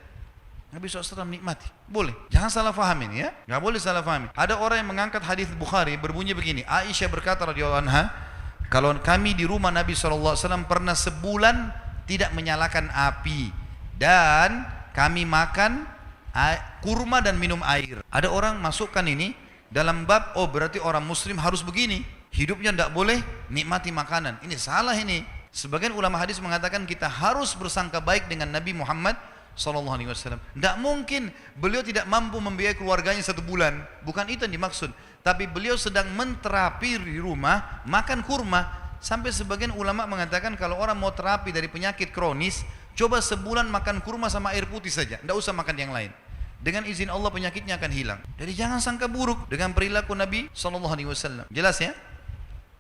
Nabi SAW nikmati. Boleh. Jangan salah fahamin ya. Nggak boleh salah fahamin. Ada orang yang mengangkat hadis Bukhari berbunyi begini. Aisyah berkata radhiyallahu anha, kalau kami di rumah Nabi SAW pernah sebulan tidak menyalakan api. Dan kami makan kurma dan minum air. Ada orang masukkan ini dalam bab, oh berarti orang muslim harus begini, hidupnya tidak boleh nikmati makanan. Ini salah ini. Sebagian ulama hadis mengatakan kita harus bersangka baik dengan Nabi Muhammad SAW. Tidak mungkin beliau tidak mampu membiayai keluarganya 1 bulan. Bukan itu yang dimaksud. Tapi beliau sedang menterapi di rumah, makan kurma. Sampai sebagian ulama mengatakan kalau orang mau terapi dari penyakit kronis, coba sebulan makan kurma sama air putih saja, tidak usah makan yang lain. Dengan izin Allah penyakitnya akan hilang. Jadi jangan sangka buruk dengan perilaku Nabi SAW. Jelas ya?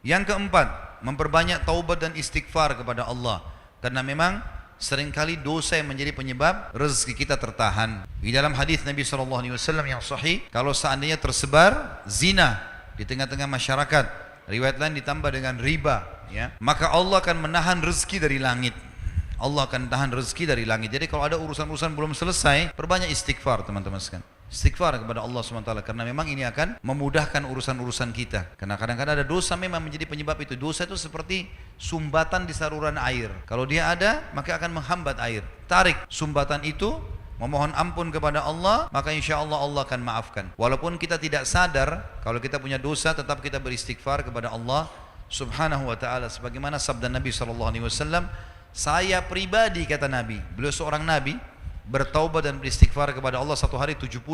Yang keempat, memperbanyak taubat dan istighfar kepada Allah. Karena memang seringkali dosa yang menjadi penyebab rezeki kita tertahan. Di dalam hadis Nabi SAW yang sahih, kalau seandainya tersebar zina di tengah-tengah masyarakat, riwayat lain ditambah dengan riba, ya, maka Allah akan menahan rezeki dari langit. Allah akan tahan rezeki dari langit. Jadi kalau ada urusan-urusan belum selesai, perbanyak istighfar teman-teman sekalian. Istighfar kepada Allah SWT, karena memang ini akan memudahkan urusan-urusan kita. Karena kadang-kadang ada dosa memang menjadi penyebab itu. Dosa itu seperti sumbatan di saluran air. Kalau dia ada, maka akan menghambat air. Tarik sumbatan itu, memohon ampun kepada Allah, maka insya Allah Allah akan maafkan. Walaupun kita tidak sadar, kalau kita punya dosa, tetap kita beristighfar kepada Allah Subhanahu wa ta'ala. Sebagaimana sabda Nabi SAW, saya pribadi, kata Nabi, beliau seorang Nabi, bertaubat dan beristighfar kepada Allah 1 hari 70,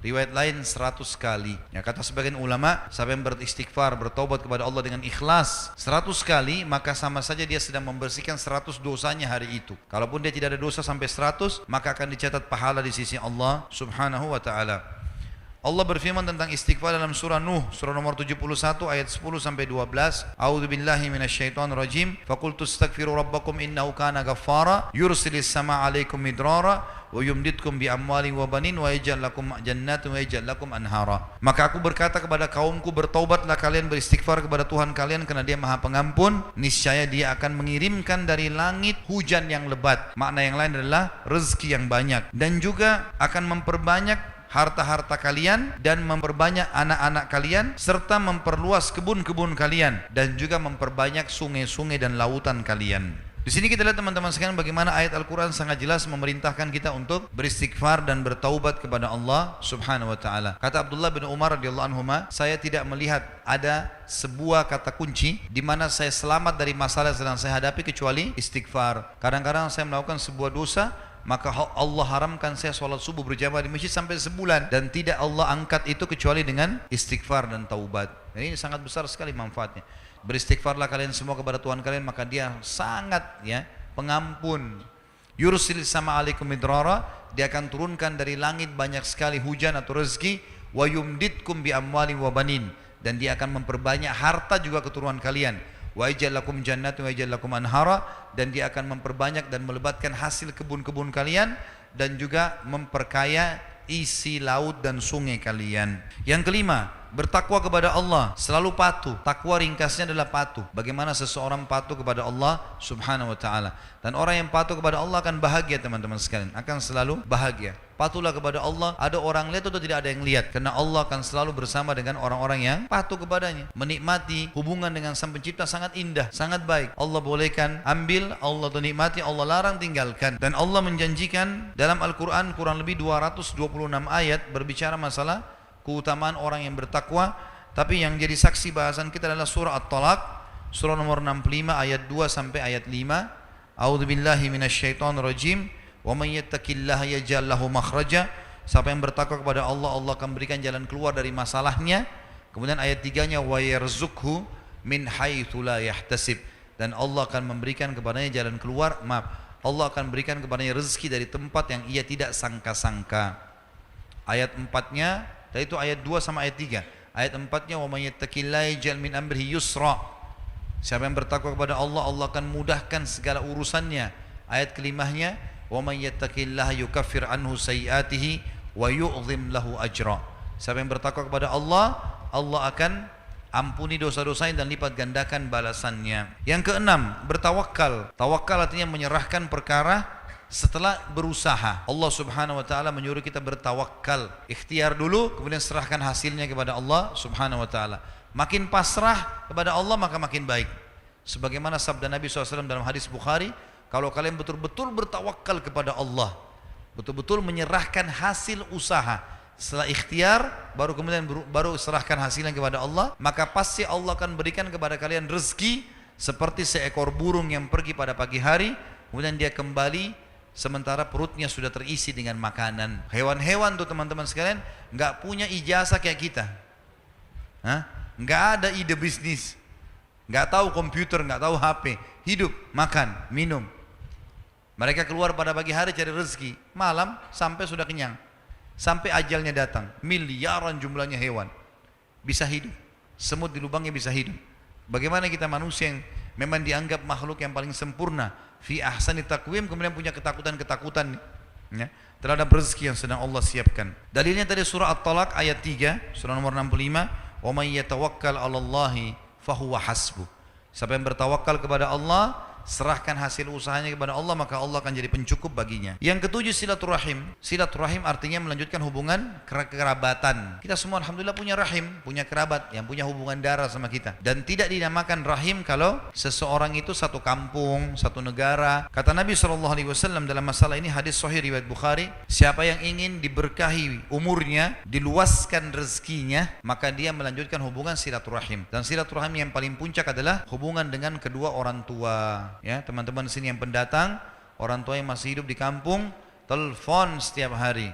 riwayat lain 100 kali. Ya, kata sebagian ulama, siapa yang beristighfar, bertaubat kepada Allah dengan ikhlas 100 kali, maka sama saja dia sedang membersihkan 100 dosanya hari itu. Kalaupun dia tidak ada dosa sampai 100, maka akan dicatat pahala di sisi Allah Subhanahu wa ta'ala. Allah berfirman tentang istighfar dalam surah Nuh, surah nomor 71 ayat 10 sampai 12. A'udzubillahi minasyaitonirrajim. Faqultu astaghfiru rabbakum innahu kana ghaffara yursilis sama 'alaikum midrara wa yumditkum bi amwalin wa banin wa yaj'al lakum jannatin wa yaj'al lakum anhara. Maka aku berkata kepada kaumku, bertaubatlah kalian, beristighfar kepada Tuhan kalian karena Dia Maha Pengampun. Niscaya Dia akan mengirimkan dari langit hujan yang lebat. Makna yang lain adalah rezeki yang banyak, dan juga akan memperbanyak harta-harta kalian dan memperbanyak anak-anak kalian serta memperluas kebun-kebun kalian dan juga memperbanyak sungai-sungai dan lautan kalian. Di sini kita lihat teman-teman sekalian bagaimana ayat Al-Quran sangat jelas memerintahkan kita untuk beristighfar dan bertaubat kepada Allah Subhanahu wa taala. Kata Abdullah bin Umar radhiyallahu anhuma, saya tidak melihat ada sebuah kata kunci di mana saya selamat dari masalah yang sedang saya hadapi kecuali istighfar. Kadang-kadang saya melakukan sebuah dosa, maka Allah haramkan saya sholat subuh berjamaah di masjid sampai sebulan, dan tidak Allah angkat itu kecuali dengan istighfar dan taubat. Dan ini sangat besar sekali manfaatnya. Beristighfarlah kalian semua kepada Tuhan kalian, maka Dia sangat pengampun. Yursil sama alaikum midrara, Dia akan turunkan dari langit banyak sekali hujan atau rezeki. Wa yumditkum bi amwalin wa banin, dan Dia akan memperbanyak harta juga keturunan kalian. Wa yaj'al lakum jannatin wa yaj'al lakum anhara, dan Dia akan memperbanyak dan melebatkan hasil kebun-kebun kalian dan juga memperkaya isi laut dan sungai kalian. Yang kelima, bertakwa kepada Allah, selalu patuh. Takwa ringkasnya adalah patuh. Bagaimana seseorang patuh kepada Allah Subhanahu wa taala. Dan orang yang patuh kepada Allah akan bahagia teman-teman sekalian, akan selalu bahagia. Patuhlah kepada Allah, ada orang lihat atau tidak ada yang lihat, karena Allah akan selalu bersama dengan orang-orang yang patuh kepadanya. Menikmati hubungan dengan Sang Pencipta sangat indah, sangat baik. Allah bolehkan ambil, Allah nikmati, Allah larang tinggalkan. Dan Allah menjanjikan dalam Al-Quran kurang lebih 226 ayat berbicara masalah keutamaan orang yang bertakwa. Tapi yang jadi saksi bahasan kita adalah surah At-Talaq, surah nomor 65 ayat 2 sampai ayat 5. A'udzubillahi minasyaitonirrajim. Wa may yattaqillaha yaj'al lahu makhraja. Siapa yang bertakwa kepada Allah, Allah akan berikan jalan keluar dari masalahnya. Kemudian ayat 3-nya wa yarzuqhu min haitsu la yahtasib, dan Allah akan memberikan kepadanya jalan keluar, Allah akan berikan kepadanya rezeki dari tempat yang ia tidak sangka-sangka. Ayat 4-nya, tadi itu ayat 2 sama ayat 3. Ayat 4-nya wa may yattaqillaha yaj'al min amrihi yusra. Siapa yang bertakwa kepada Allah, Allah akan mudahkan segala urusannya. Ayat kelimahnya wa may yattaqillaha yukaffir anhu sayyi'atihi wa yu'dhim lahu ajra. Siapa yang bertakwa kepada Allah, Allah akan ampuni dosa-dosanya dan lipat gandakan balasannya. Yang keenam, bertawakal. Tawakal artinya menyerahkan perkara setelah berusaha. Allah Subhanahu wa taala menyuruh kita bertawakal. Ikhtiar dulu, kemudian serahkan hasilnya kepada Allah Subhanahu wa taala. Makin pasrah kepada Allah maka makin baik. Sebagaimana sabda Nabi SAW dalam hadis Bukhari, kalau kalian betul-betul bertawakal kepada Allah, betul-betul menyerahkan hasil usaha, setelah ikhtiar baru kemudian baru serahkan hasilnya kepada Allah, maka pasti Allah akan berikan kepada kalian rezeki seperti seekor burung yang pergi pada pagi hari, kemudian dia kembali sementara perutnya sudah terisi dengan makanan. Hewan-hewan tuh teman-teman sekalian nggak punya ijazah kayak kita, nggak ada ide bisnis, nggak tahu komputer, nggak tahu HP, hidup, makan, minum. Mereka keluar pada pagi hari cari rezeki, malam sampai sudah kenyang, sampai ajalnya datang. Miliaran jumlahnya hewan bisa hidup, semut di lubangnya bisa hidup. Bagaimana kita manusia yang memang dianggap makhluk yang paling sempurna, fi ahsani taqwim, kemudian punya ketakutan-ketakutan terhadap rezeki yang sedang Allah siapkan. Dalilnya tadi surah At-Talaq ayat 3, surah nomor 65, wa may yatawakkal 'alallahi fahuwa hasbuh. Siapa yang bertawakal kepada Allah, serahkan hasil usahanya kepada Allah, maka Allah akan jadi pencukup baginya. Yang ketujuh, silaturahim. Silaturahim artinya melanjutkan hubungan kerabatan. Kita semua alhamdulillah punya rahim, punya kerabat yang punya hubungan darah sama kita. Dan tidak dinamakan rahim kalau seseorang itu satu kampung, satu negara. Kata Nabi SAW dalam masalah ini, hadis sahih riwayat Bukhari, siapa yang ingin diberkahi umurnya, diluaskan rezekinya, maka dia melanjutkan hubungan silaturahim. Dan silaturahim yang paling puncak adalah hubungan dengan kedua orang tua. Ya, teman-teman sini yang pendatang, orang tua yang masih hidup di kampung, telepon setiap hari,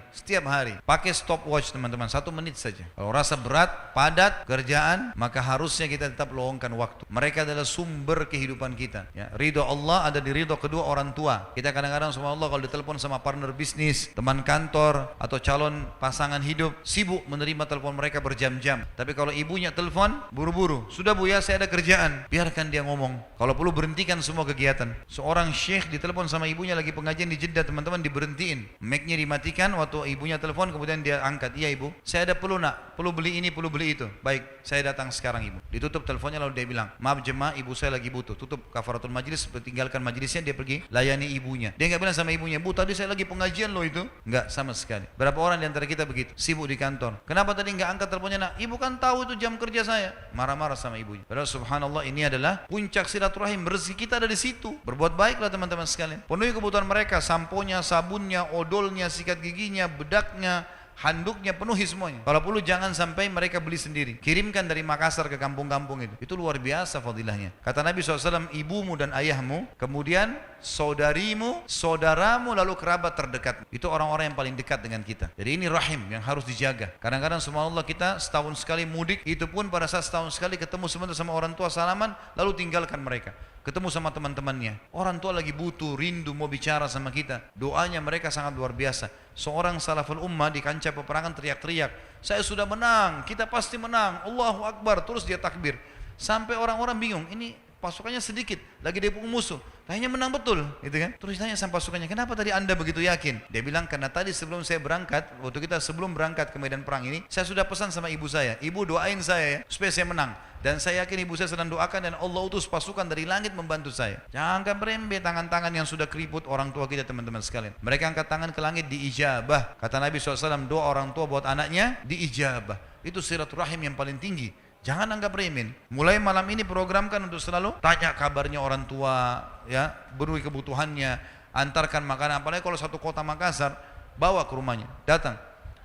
pakai stopwatch teman-teman, 1 menit saja. Kalau rasa berat, padat kerjaan, maka harusnya kita tetap luangkan waktu. Mereka adalah sumber kehidupan kita. Ya, ridho Allah ada di ridho kedua orang tua. Kita kadang-kadang sama Allah kalau ditelepon sama partner bisnis, teman kantor, atau calon pasangan hidup, sibuk menerima telepon mereka berjam-jam. Tapi kalau ibunya telepon, buru-buru, sudah bu ya saya ada kerjaan, biarkan dia ngomong. Kalau perlu berhentikan semua kegiatan. Seorang syekh ditelepon sama ibunya lagi pengajian di Jeddah, teman-teman, diberhenti diberhentiin, mic-nya dimatikan. Waktu ibunya telepon kemudian dia angkat, iya ibu, saya ada perlu nak, perlu beli ini, perlu beli itu. Baik, saya datang sekarang ibu. Ditutup teleponnya lalu dia bilang, maaf jemaah, ibu saya lagi butuh. Tutup kafaratul majlis, tinggalkan majlisnya, dia pergi layani ibunya. Dia nggak bilang sama ibunya, bu tadi saya lagi pengajian loh itu. Nggak sama sekali. Berapa orang di antara kita begitu, sibuk di kantor. Kenapa tadi nggak angkat teleponnya nak? Ibu kan tahu itu jam kerja saya. Marah-marah sama ibunya. Padahal subhanallah ini adalah puncak silaturahim. Rezeki kita ada di situ. Berbuat baiklah teman-teman sekalian. Penuhi kebutuhan mereka, samponya, sabunnya, odolnya, sikat giginya, bedaknya, handuknya, penuhi semuanya. Kalau perlu jangan sampai mereka beli sendiri. Kirimkan dari Makassar ke kampung-kampung itu. Itu luar biasa fadilahnya. Kata Nabi SAW, ibumu dan ayahmu, kemudian saudarimu, saudaramu, lalu kerabat terdekat. Itu orang-orang yang paling dekat dengan kita. Jadi ini rahim yang harus dijaga. Kadang-kadang subhanallah kita setahun sekali mudik, itu pun pada saat setahun sekali ketemu sebentar sama orang tua salaman, lalu tinggalkan mereka. Ketemu sama teman-temannya, orang tua lagi butuh, rindu mau bicara sama kita. Doanya mereka sangat luar biasa. Seorang salaful ummah di kancah peperangan teriak-teriak, saya sudah menang, kita pasti menang, Allahu Akbar. Terus dia takbir, sampai orang-orang bingung, ini pasukannya sedikit, lagi dipukul musuh, kayaknya menang betul, gitu kan? Terus tanya sama pasukannya, kenapa tadi anda begitu yakin? Dia bilang, karena tadi sebelum saya berangkat, waktu kita sebelum berangkat ke medan perang ini, saya sudah pesan sama ibu saya, ibu doain saya ya, supaya saya menang. Dan saya yakin ibu saya sedang doakan dan Allah utus pasukan dari langit membantu saya. Jangan merembet tangan-tangan yang sudah keriput orang tua kita teman-teman sekalian. Mereka angkat tangan ke langit diijabah. Kata Nabi SAW, doa orang tua buat anaknya diijabah. Itu silaturahim yang paling tinggi. Jangan anggap remeh. Mulai malam ini programkan untuk selalu tanya kabarnya orang tua, ya, beri kebutuhannya, antarkan makanan. Apalagi kalau satu kota Makassar, bawa ke rumahnya, datang,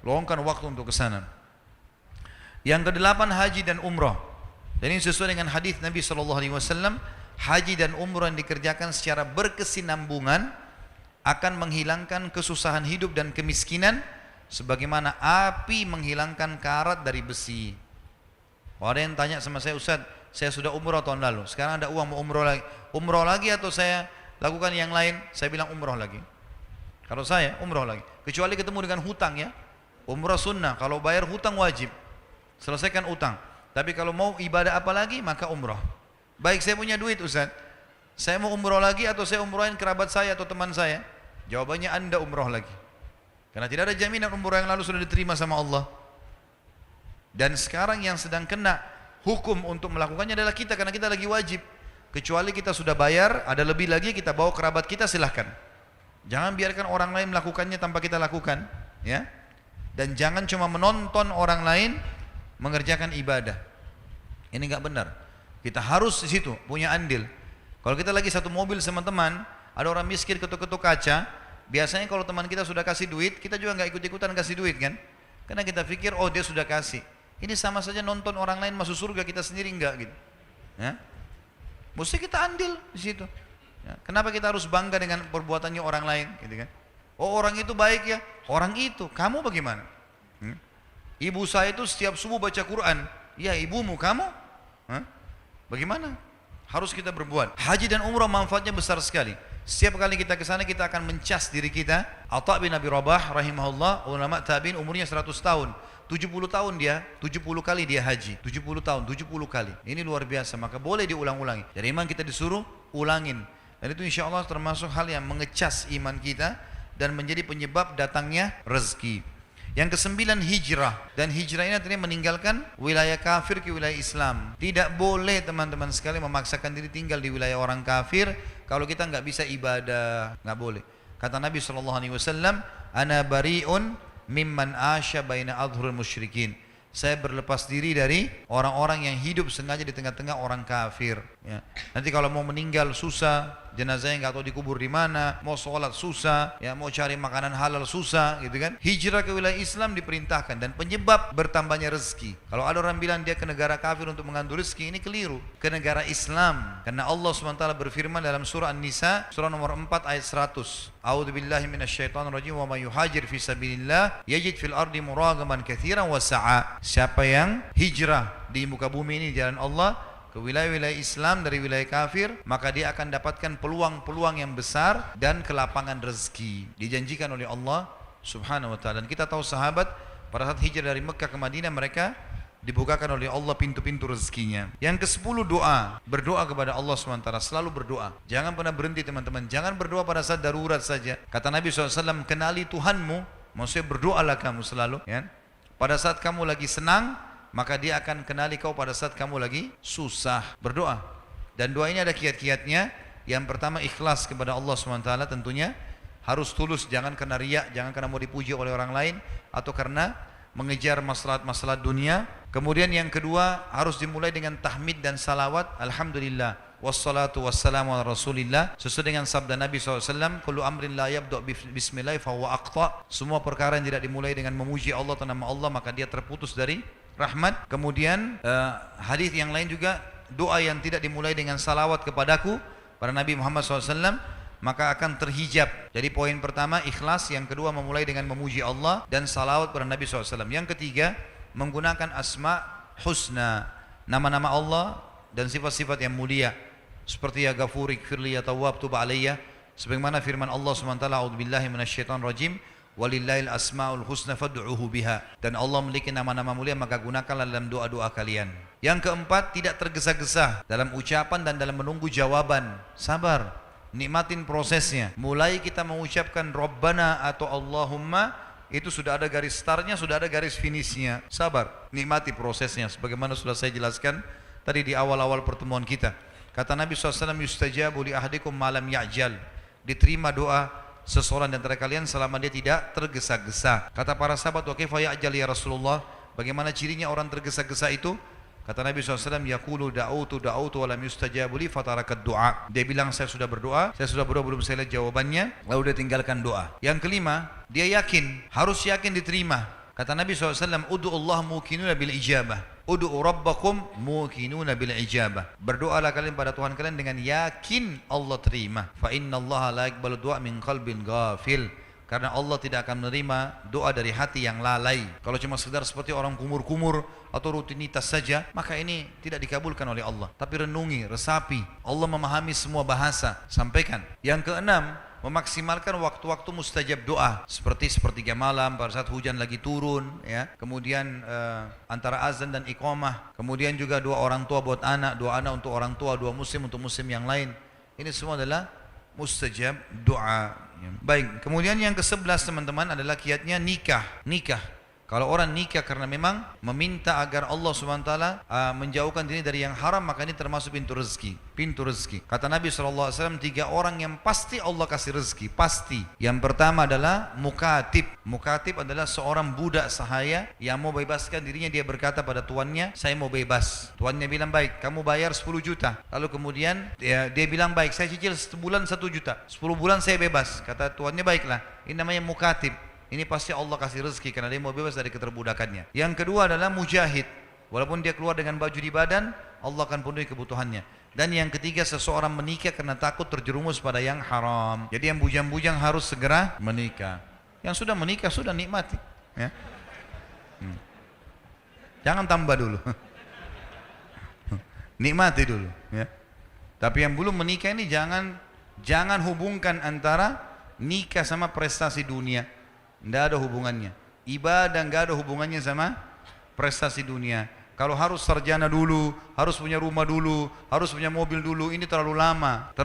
luangkan waktu untuk ke sana. Yang kedelapan, haji dan umrah. Dan ini sesuai dengan hadis Nabi SAW, haji dan umrah yang dikerjakan secara berkesinambungan akan menghilangkan kesusahan hidup dan kemiskinan, sebagaimana api menghilangkan karat dari besi. Ada yang tanya sama saya, Ustaz, saya sudah umrah tahun lalu, sekarang ada uang mau umrah lagi atau saya lakukan yang lain? Saya bilang umrah lagi. Kalau saya umrah lagi, kecuali ketemu dengan hutang ya. Umrah sunnah, kalau bayar hutang wajib, selesaikan utang. Tapi kalau mau ibadah apa lagi, maka umrah. Baik, saya punya duit Ustaz, saya mau umrah lagi atau saya umrahin kerabat saya atau teman saya? Jawabannya anda umrah lagi, karena tidak ada jaminan umrah yang lalu sudah diterima sama Allah. Dan sekarang yang sedang kena hukum untuk melakukannya adalah kita, karena kita lagi wajib. Kecuali kita sudah bayar, ada lebih lagi, kita bawa kerabat kita, silahkan. Jangan biarkan orang lain melakukannya tanpa kita lakukan, ya. Dan jangan cuma menonton orang lain mengerjakan ibadah. Ini enggak benar. Kita harus di situ punya andil. Kalau kita lagi satu mobil sama teman, ada orang miskin ketuk-ketuk kaca, biasanya kalau teman kita sudah kasih duit, kita juga enggak ikut-ikutan kasih duit kan? Karena kita pikir, oh dia sudah kasih. Ini sama saja nonton orang lain masuk surga, kita sendiri enggak gitu. Ya? Mesti kita andil di situ. Ya. Kenapa kita harus bangga dengan perbuatannya orang lain, gitu kan? Oh orang itu baik ya, orang itu. Kamu bagaimana? Ibu saya itu setiap subuh baca Quran. Ya ibumu, kamu? Bagaimana? Harus kita berbuat. Haji dan umrah manfaatnya besar sekali. Setiap kali kita ke sana kita akan mencas diri kita. Atha bin Abi Rabah rahimahullah, ulama tabi'in, umurnya 100 tahun. 70 tahun dia, 70 kali dia haji. 70 tahun, 70 kali. Ini luar biasa, maka boleh diulang-ulangi. Jadi memang kita disuruh ulangin. Dan itu insya Allah termasuk hal yang mengecas iman kita dan menjadi penyebab datangnya rezeki. Yang kesembilan, hijrah. Dan hijrah ini artinya meninggalkan wilayah kafir ke wilayah Islam. Tidak boleh teman-teman sekali memaksakan diri tinggal di wilayah orang kafir kalau kita nggak bisa ibadah, nggak boleh. Kata Nabi SAW, ana bari'un mimman asya baina adhurul musyrikin. Saya berlepas diri dari orang-orang yang hidup sengaja di tengah-tengah orang kafir. Ya. Nanti kalau mau meninggal susah, jenazahnya nggak tahu dikubur di mana, mau sholat susah, ya mau cari makanan halal susah, gitu kan? Hijrah ke wilayah Islam diperintahkan dan penyebab bertambahnya rezeki. Kalau ada orang bilang dia ke negara kafir untuk mengambil rezeki, ini keliru. Ke negara Islam, karena Allah SWT berfirman dalam surah An-Nisa, surah nomor 4 ayat 100. A'udzubillahi minasyaitonirrajim, wa may yuhajir fi sabilillah yajid fil ardi muragaman katsiran wa sa'a. Siapa yang hijrah di muka bumi ini di jalan Allah ke wilayah-wilayah Islam dari wilayah kafir, maka dia akan dapatkan peluang-peluang yang besar dan kelapangan rezeki dijanjikan oleh Allah Subhanahu wa taala. Dan kita tahu sahabat pada saat hijrah dari Mekah ke Madinah, mereka dibukakan oleh Allah pintu-pintu rezekinya. Yang ke-10 doa, berdoa kepada Allah SWT, selalu berdoa. Jangan pernah berhenti teman-teman, jangan berdoa pada saat darurat saja. Kata Nabi SAW, kenali Tuhanmu, maksudnya berdoalah kamu selalu. Ya. Pada saat kamu lagi senang, maka dia akan kenali kau pada saat kamu lagi susah. Berdoa. Dan doa ini ada kiat-kiatnya. Yang pertama ikhlas kepada Allah SWT tentunya. Harus tulus, jangan karena riak, jangan karena mau dipuji oleh orang lain, atau karena mengejar masalah-masalah dunia. Kemudian yang kedua harus dimulai dengan tahmid dan salawat. Alhamdulillah wassalatu wassalamu ala rasulillah, sesuai dengan sabda Nabi SAW, kullu amrin la yabda' bismillah fahuwa aqta. Semua perkara yang tidak dimulai dengan memuji Allah atau nama Allah, maka dia terputus dari rahmat. Kemudian hadis yang lain juga, doa yang tidak dimulai dengan salawat kepadaku pada Nabi Muhammad SAW, maka akan terhijab. Jadi poin pertama ikhlas, yang kedua memulai dengan memuji Allah dan salawat pada Nabi SAW. Yang ketiga menggunakan asma husna, nama-nama Allah dan sifat-sifat yang mulia, seperti ya Ghafur, ighfirli, ya Tawwab, tub alayya, sebagaimana firman Allah SWT, a'udzubillahi minasyaitonir rajim, walillahil asmaul husna fad'uhu biha. Dan Allah memiliki nama-nama mulia, maka gunakanlah dalam doa-doa kalian. Yang keempat, tidak tergesa-gesa dalam ucapan dan dalam menunggu jawaban. Sabar, nikmatin prosesnya. Mulai kita mengucapkan Rabbana atau Allahumma, itu sudah ada garis startnya, sudah ada garis finishnya. Sabar, nikmati prosesnya. Sebagaimana sudah saya jelaskan tadi di awal-awal pertemuan kita. Kata Nabi SAW, yustajabu li ahadikum malam ya'jal. Diterima doa seseorang di antara kalian selama dia tidak tergesa-gesa. Kata para sahabat, wa kaifa ya'jal ya Rasulullah? Bagaimana cirinya orang tergesa-gesa itu? Kata Nabi SAW, yaqulu da'utu wa lam yustajabu li fatarakat du'a. Dia bilang, saya sudah berdoa belum saya lihat jawabannya, lalu dia tinggalkan doa. Yang kelima, dia yakin, harus yakin diterima. Kata Nabi SAW, udu'ullah muqinuna bil ijabah, udu'u rabbakum muqinuna bil ijabah. Berdoalah kalian pada Tuhan kalian dengan yakin Allah terima. Fa inna Allah la yaqbalu du'a min qalbin ghafil. Karena Allah tidak akan menerima doa dari hati yang lalai. Kalau cuma sekedar seperti orang kumur-kumur atau rutinitas saja, maka ini tidak dikabulkan oleh Allah. Tapi renungi, resapi. Allah memahami semua bahasa. Sampaikan. Yang keenam, memaksimalkan waktu-waktu mustajab doa, seperti sepertiga malam pada saat hujan lagi turun, ya. Kemudian antara azan dan iqamah. Kemudian juga doa orang tua buat anak, doa anak untuk orang tua, doa muslim untuk muslim yang lain. Ini semua adalah mustajab doa. Baik, kemudian yang ke-11 teman-teman adalah kiatnya nikah. Kalau orang nikah karena memang meminta agar Allah SWT menjauhkan diri dari yang haram, maka ini termasuk pintu rezeki. Kata Nabi SAW, 3 orang yang pasti Allah kasih rezeki, pasti. Yang pertama adalah mukatib. Mukatib adalah seorang budak sahaya yang mau bebaskan dirinya. Dia berkata pada tuannya, saya mau bebas. Tuannya bilang, baik, kamu bayar 10 juta. Lalu kemudian dia bilang, baik, saya cicil sebulan 1 juta, 10 bulan saya bebas. Kata tuannya, baiklah, ini namanya mukatib. Ini pasti Allah kasih rezeki karena dia mau bebas dari keterbudakannya. Yang kedua adalah mujahid. Walaupun dia keluar dengan baju di badan, Allah akan penuhi kebutuhannya. Dan yang ketiga, seseorang menikah karena takut terjerumus pada yang haram. Jadi yang bujang-bujang harus segera menikah. Yang sudah menikah sudah nikmati, ya. Jangan tambah dulu. Nikmati dulu, ya. Tapi yang belum menikah ini jangan hubungkan antara nikah sama prestasi dunia. Tidak ada hubungannya. Ibadah tidak ada hubungannya sama prestasi dunia. Kalau harus sarjana dulu, harus punya rumah dulu, harus punya mobil dulu, ini terlalu lama.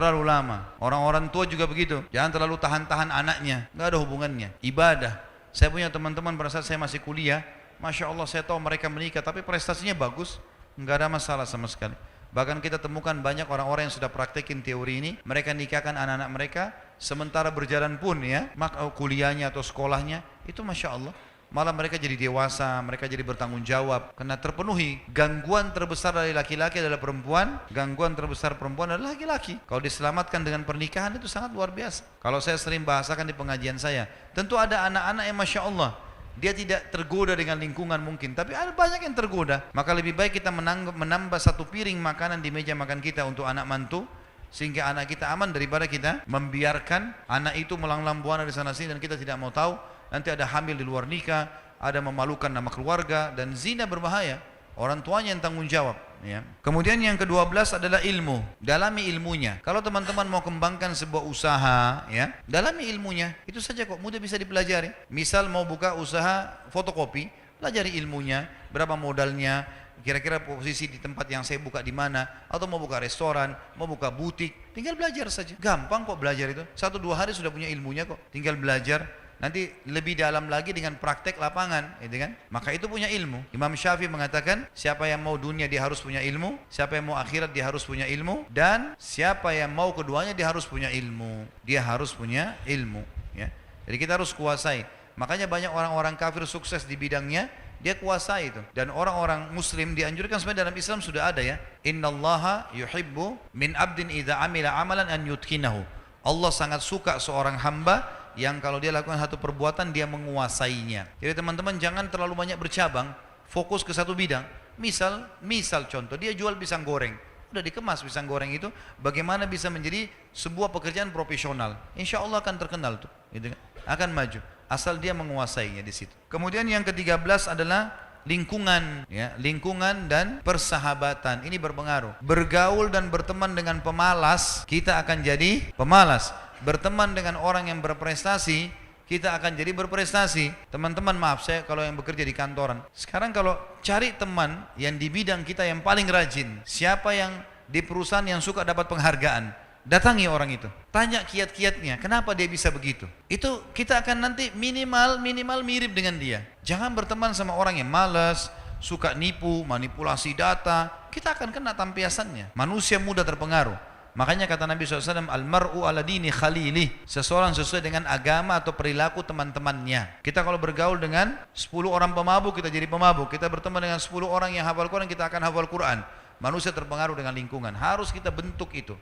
Orang-orang tua juga begitu. Jangan terlalu tahan-tahan anaknya. Tidak ada hubungannya. Ibadah. Saya punya teman-teman pada saat saya masih kuliah, Masya Allah saya tahu mereka menikah, tapi prestasinya bagus. Tidak ada masalah sama sekali. Bahkan kita temukan banyak orang-orang yang sudah praktekin teori ini, mereka nikahkan anak-anak mereka, sementara berjalan pun ya, kuliahnya atau sekolahnya, itu Masya Allah, malah mereka jadi dewasa, mereka jadi bertanggung jawab, karena terpenuhi. Gangguan terbesar dari laki-laki adalah perempuan, gangguan terbesar perempuan adalah laki-laki. Kalau diselamatkan dengan pernikahan itu sangat luar biasa. Kalau saya sering bahasakan di pengajian saya, tentu ada anak-anak yang Masya Allah, dia tidak tergoda dengan lingkungan mungkin, tapi ada banyak yang tergoda. Maka lebih baik kita menambah 1 piring makanan di meja makan kita untuk anak mantu, sehingga anak kita aman, daripada kita membiarkan anak itu melanglang buana di sana sini dan kita tidak mau tahu. Nanti ada hamil di luar nikah, ada memalukan nama keluarga, dan zina berbahaya. Orang tuanya yang tanggung jawab, ya. Kemudian yang ke-12 adalah ilmu. Dalami ilmunya. Kalau teman-teman mau kembangkan sebuah usaha, ya, dalami ilmunya. Itu saja kok, mudah bisa dipelajari. Misal mau buka usaha fotokopi, pelajari ilmunya, berapa modalnya, kira-kira posisi di tempat yang saya buka di mana, atau mau buka restoran, mau buka butik, tinggal belajar saja. Gampang kok belajar itu. 1-2 hari sudah punya ilmunya kok. Tinggal belajar. Nanti lebih dalam lagi dengan praktek lapangan, gitu kan? Maka itu punya ilmu. Imam Syafi'i mengatakan, siapa yang mau dunia dia harus punya ilmu, siapa yang mau akhirat dia harus punya ilmu, dan siapa yang mau keduanya dia harus punya ilmu. Dia harus punya ilmu, ya. Jadi kita harus kuasai. Makanya banyak orang-orang kafir sukses di bidangnya, dia kuasai itu. Dan orang-orang muslim dianjurkan, sebenarnya dalam Islam sudah ada ya, innallaha yuhibbu min abdin idza amila amalan an yutkinahu. Allah sangat suka seorang hamba yang kalau dia lakukan satu perbuatan dia menguasainya. Jadi teman-teman jangan terlalu banyak bercabang, fokus ke satu bidang. Misal contoh, dia jual pisang goreng, udah dikemas pisang goreng itu, bagaimana bisa menjadi sebuah pekerjaan profesional, insya Allah akan terkenal tuh, gitu kan? Akan maju asal dia menguasainya di situ. Kemudian yang ke-13 adalah lingkungan, ya, lingkungan dan persahabatan. Ini berpengaruh. Bergaul dan berteman dengan pemalas, kita akan jadi pemalas. Berteman dengan orang yang berprestasi, kita akan jadi berprestasi. Teman-teman, maaf, saya kalau yang bekerja di kantoran, sekarang kalau cari teman yang di bidang kita yang paling rajin, siapa yang di perusahaan yang suka dapat penghargaan, datangi orang itu, tanya kiat-kiatnya, kenapa dia bisa begitu. Itu kita akan nanti minimal mirip dengan dia. Jangan berteman sama orang yang malas, suka nipu, manipulasi data. Kita akan kena tampiasannya. Manusia mudah terpengaruh. Makanya kata Nabi SAW, almar'u ala dini khalilih, seseorang sesuai dengan agama atau perilaku teman-temannya. Kita kalau bergaul dengan 10 orang pemabuk, kita jadi pemabuk. Kita berteman dengan 10 orang yang hafal Quran, kita akan hafal Quran. Manusia terpengaruh dengan lingkungan. Harus kita bentuk itu.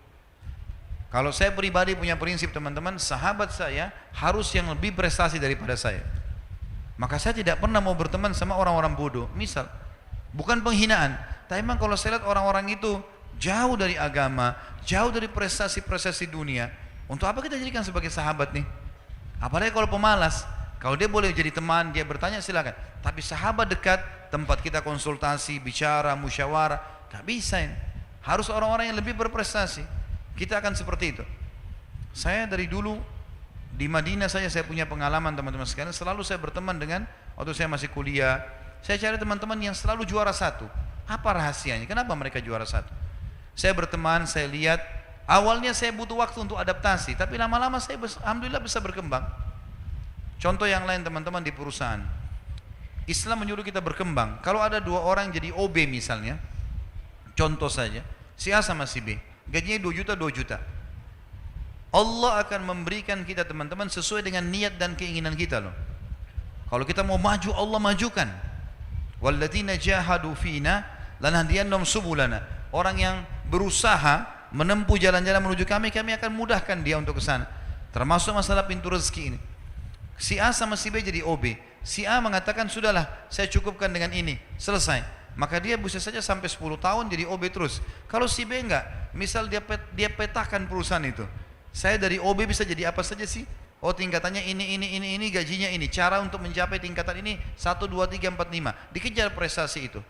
Kalau saya pribadi punya prinsip, teman-teman, sahabat saya harus yang lebih prestasi daripada saya. Maka saya tidak pernah mau berteman sama orang-orang bodoh. Misal, bukan penghinaan, tapi memang kalau saya lihat orang-orang itu jauh dari agama, jauh dari prestasi-prestasi dunia, untuk apa kita jadikan sebagai sahabat nih? Apalagi kalau pemalas. Kalau dia boleh jadi teman, dia bertanya silakan. Tapi sahabat dekat, tempat kita konsultasi, bicara, musyawarah, gak bisa ini. Harus orang-orang yang lebih berprestasi. Kita akan seperti itu. Saya dari dulu di Madinah saya punya pengalaman, teman-teman sekalian. Selalu saya berteman dengan, waktu saya masih kuliah, saya cari teman-teman yang selalu juara satu. Apa rahasianya? Kenapa mereka juara satu? Saya berteman, saya lihat, awalnya saya butuh waktu untuk adaptasi, tapi lama-lama saya alhamdulillah bisa berkembang. Contoh yang lain, teman-teman, di perusahaan, Islam menyuruh kita berkembang. Kalau ada 2 orang jadi OB misalnya, contoh saja, si A sama si B, gajinya 2 juta, 2 juta. Allah akan memberikan kita, teman-teman, sesuai dengan niat dan keinginan kita loh. Kalau kita mau maju, Allah majukan. Walladzina jahadu fina lanahdiyannahum subulana. Orang yang berusaha menempuh jalan-jalan menuju kami akan mudahkan dia untuk ke sana. Termasuk masalah pintu rezeki ini. Si A sama si B jadi OB. Si A mengatakan, sudahlah, saya cukupkan dengan ini, selesai. Maka dia bisa saja sampai 10 tahun jadi OB terus. Kalau si B enggak, misal dia petakan perusahaan itu. Saya dari OB bisa jadi apa saja sih? Oh, tingkatannya ini, gajinya ini. Cara untuk mencapai tingkatan ini 1, 2, 3, 4, 5. Dikejar prestasi itu.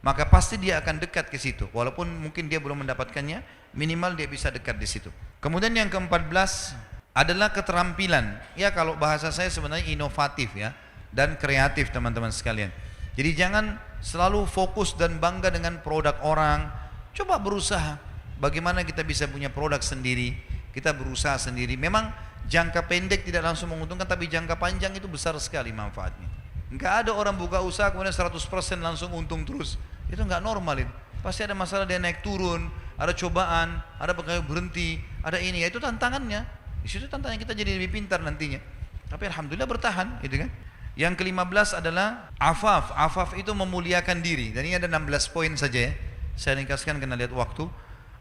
Maka pasti dia akan dekat ke situ. Walaupun mungkin dia belum mendapatkannya, minimal dia bisa dekat di situ. Kemudian yang ke-14 adalah keterampilan. Ya, kalau bahasa saya sebenarnya inovatif ya, dan kreatif, teman-teman sekalian. Jadi jangan selalu fokus dan bangga dengan produk orang. Coba berusaha bagaimana kita bisa punya produk sendiri. Kita berusaha sendiri. Memang jangka pendek tidak langsung menguntungkan, tapi jangka panjang itu besar sekali manfaatnya. Enggak ada orang buka usaha kemudian 100% langsung untung terus. Itu enggak normal itu. Pasti ada masalah, dia naik turun, ada cobaan, ada pegawai berhenti, ada ini. Ya, itu tantangannya. Di situ tantangannya kita jadi lebih pintar nantinya. Tapi alhamdulillah bertahan, gitu kan. Yang ke-15 adalah afaf. Afaf itu memuliakan diri. Dan ini ada 16 poin saja ya. Saya ringkaskan karena lihat waktu.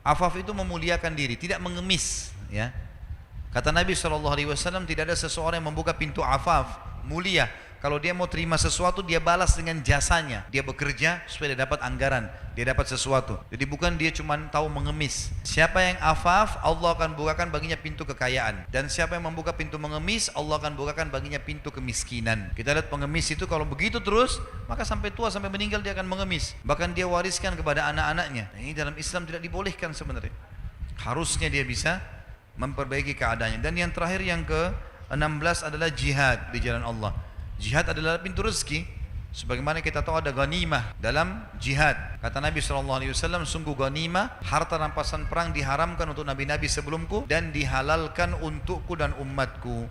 Afaf itu memuliakan diri, tidak mengemis, ya. Kata Nabi SAW, tidak ada seseorang yang membuka pintu afaf, mulia. Kalau dia mau terima sesuatu, dia balas dengan jasanya. Dia bekerja supaya dia dapat anggaran, dia dapat sesuatu. Jadi bukan dia cuma tahu mengemis. Siapa yang afaf, Allah akan bukakan baginya pintu kekayaan. Dan siapa yang membuka pintu mengemis, Allah akan bukakan baginya pintu kemiskinan. Kita lihat pengemis itu kalau begitu terus, maka sampai tua, sampai meninggal dia akan mengemis. Bahkan dia wariskan kepada anak-anaknya. Nah, ini dalam Islam tidak dibolehkan sebenarnya. Harusnya dia bisa memperbaiki keadaannya. Dan yang terakhir, yang ke-16 adalah jihad di jalan Allah. Jihad adalah pintu rezeki. Sebagaimana kita tahu ada ghanimah dalam jihad. Kata Nabi SAW, sungguh ghanimah, harta rampasan perang diharamkan untuk nabi-nabi sebelumku dan dihalalkan untukku dan umatku.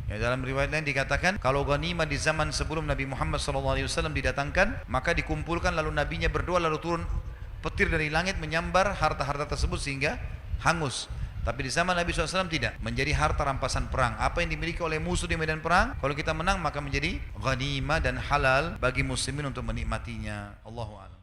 Ya, dalam riwayat lain dikatakan, kalau ghanimah di zaman sebelum Nabi Muhammad SAW didatangkan, maka dikumpulkan lalu nabinya berdoa, lalu turun petir dari langit menyambar harta-harta tersebut sehingga hangus. Tapi di zaman Nabi SAW tidak, menjadi harta rampasan perang. Apa yang dimiliki oleh musuh di medan perang, kalau kita menang maka menjadi ghanimah dan halal bagi muslimin untuk menikmatinya. Allahu a'lam.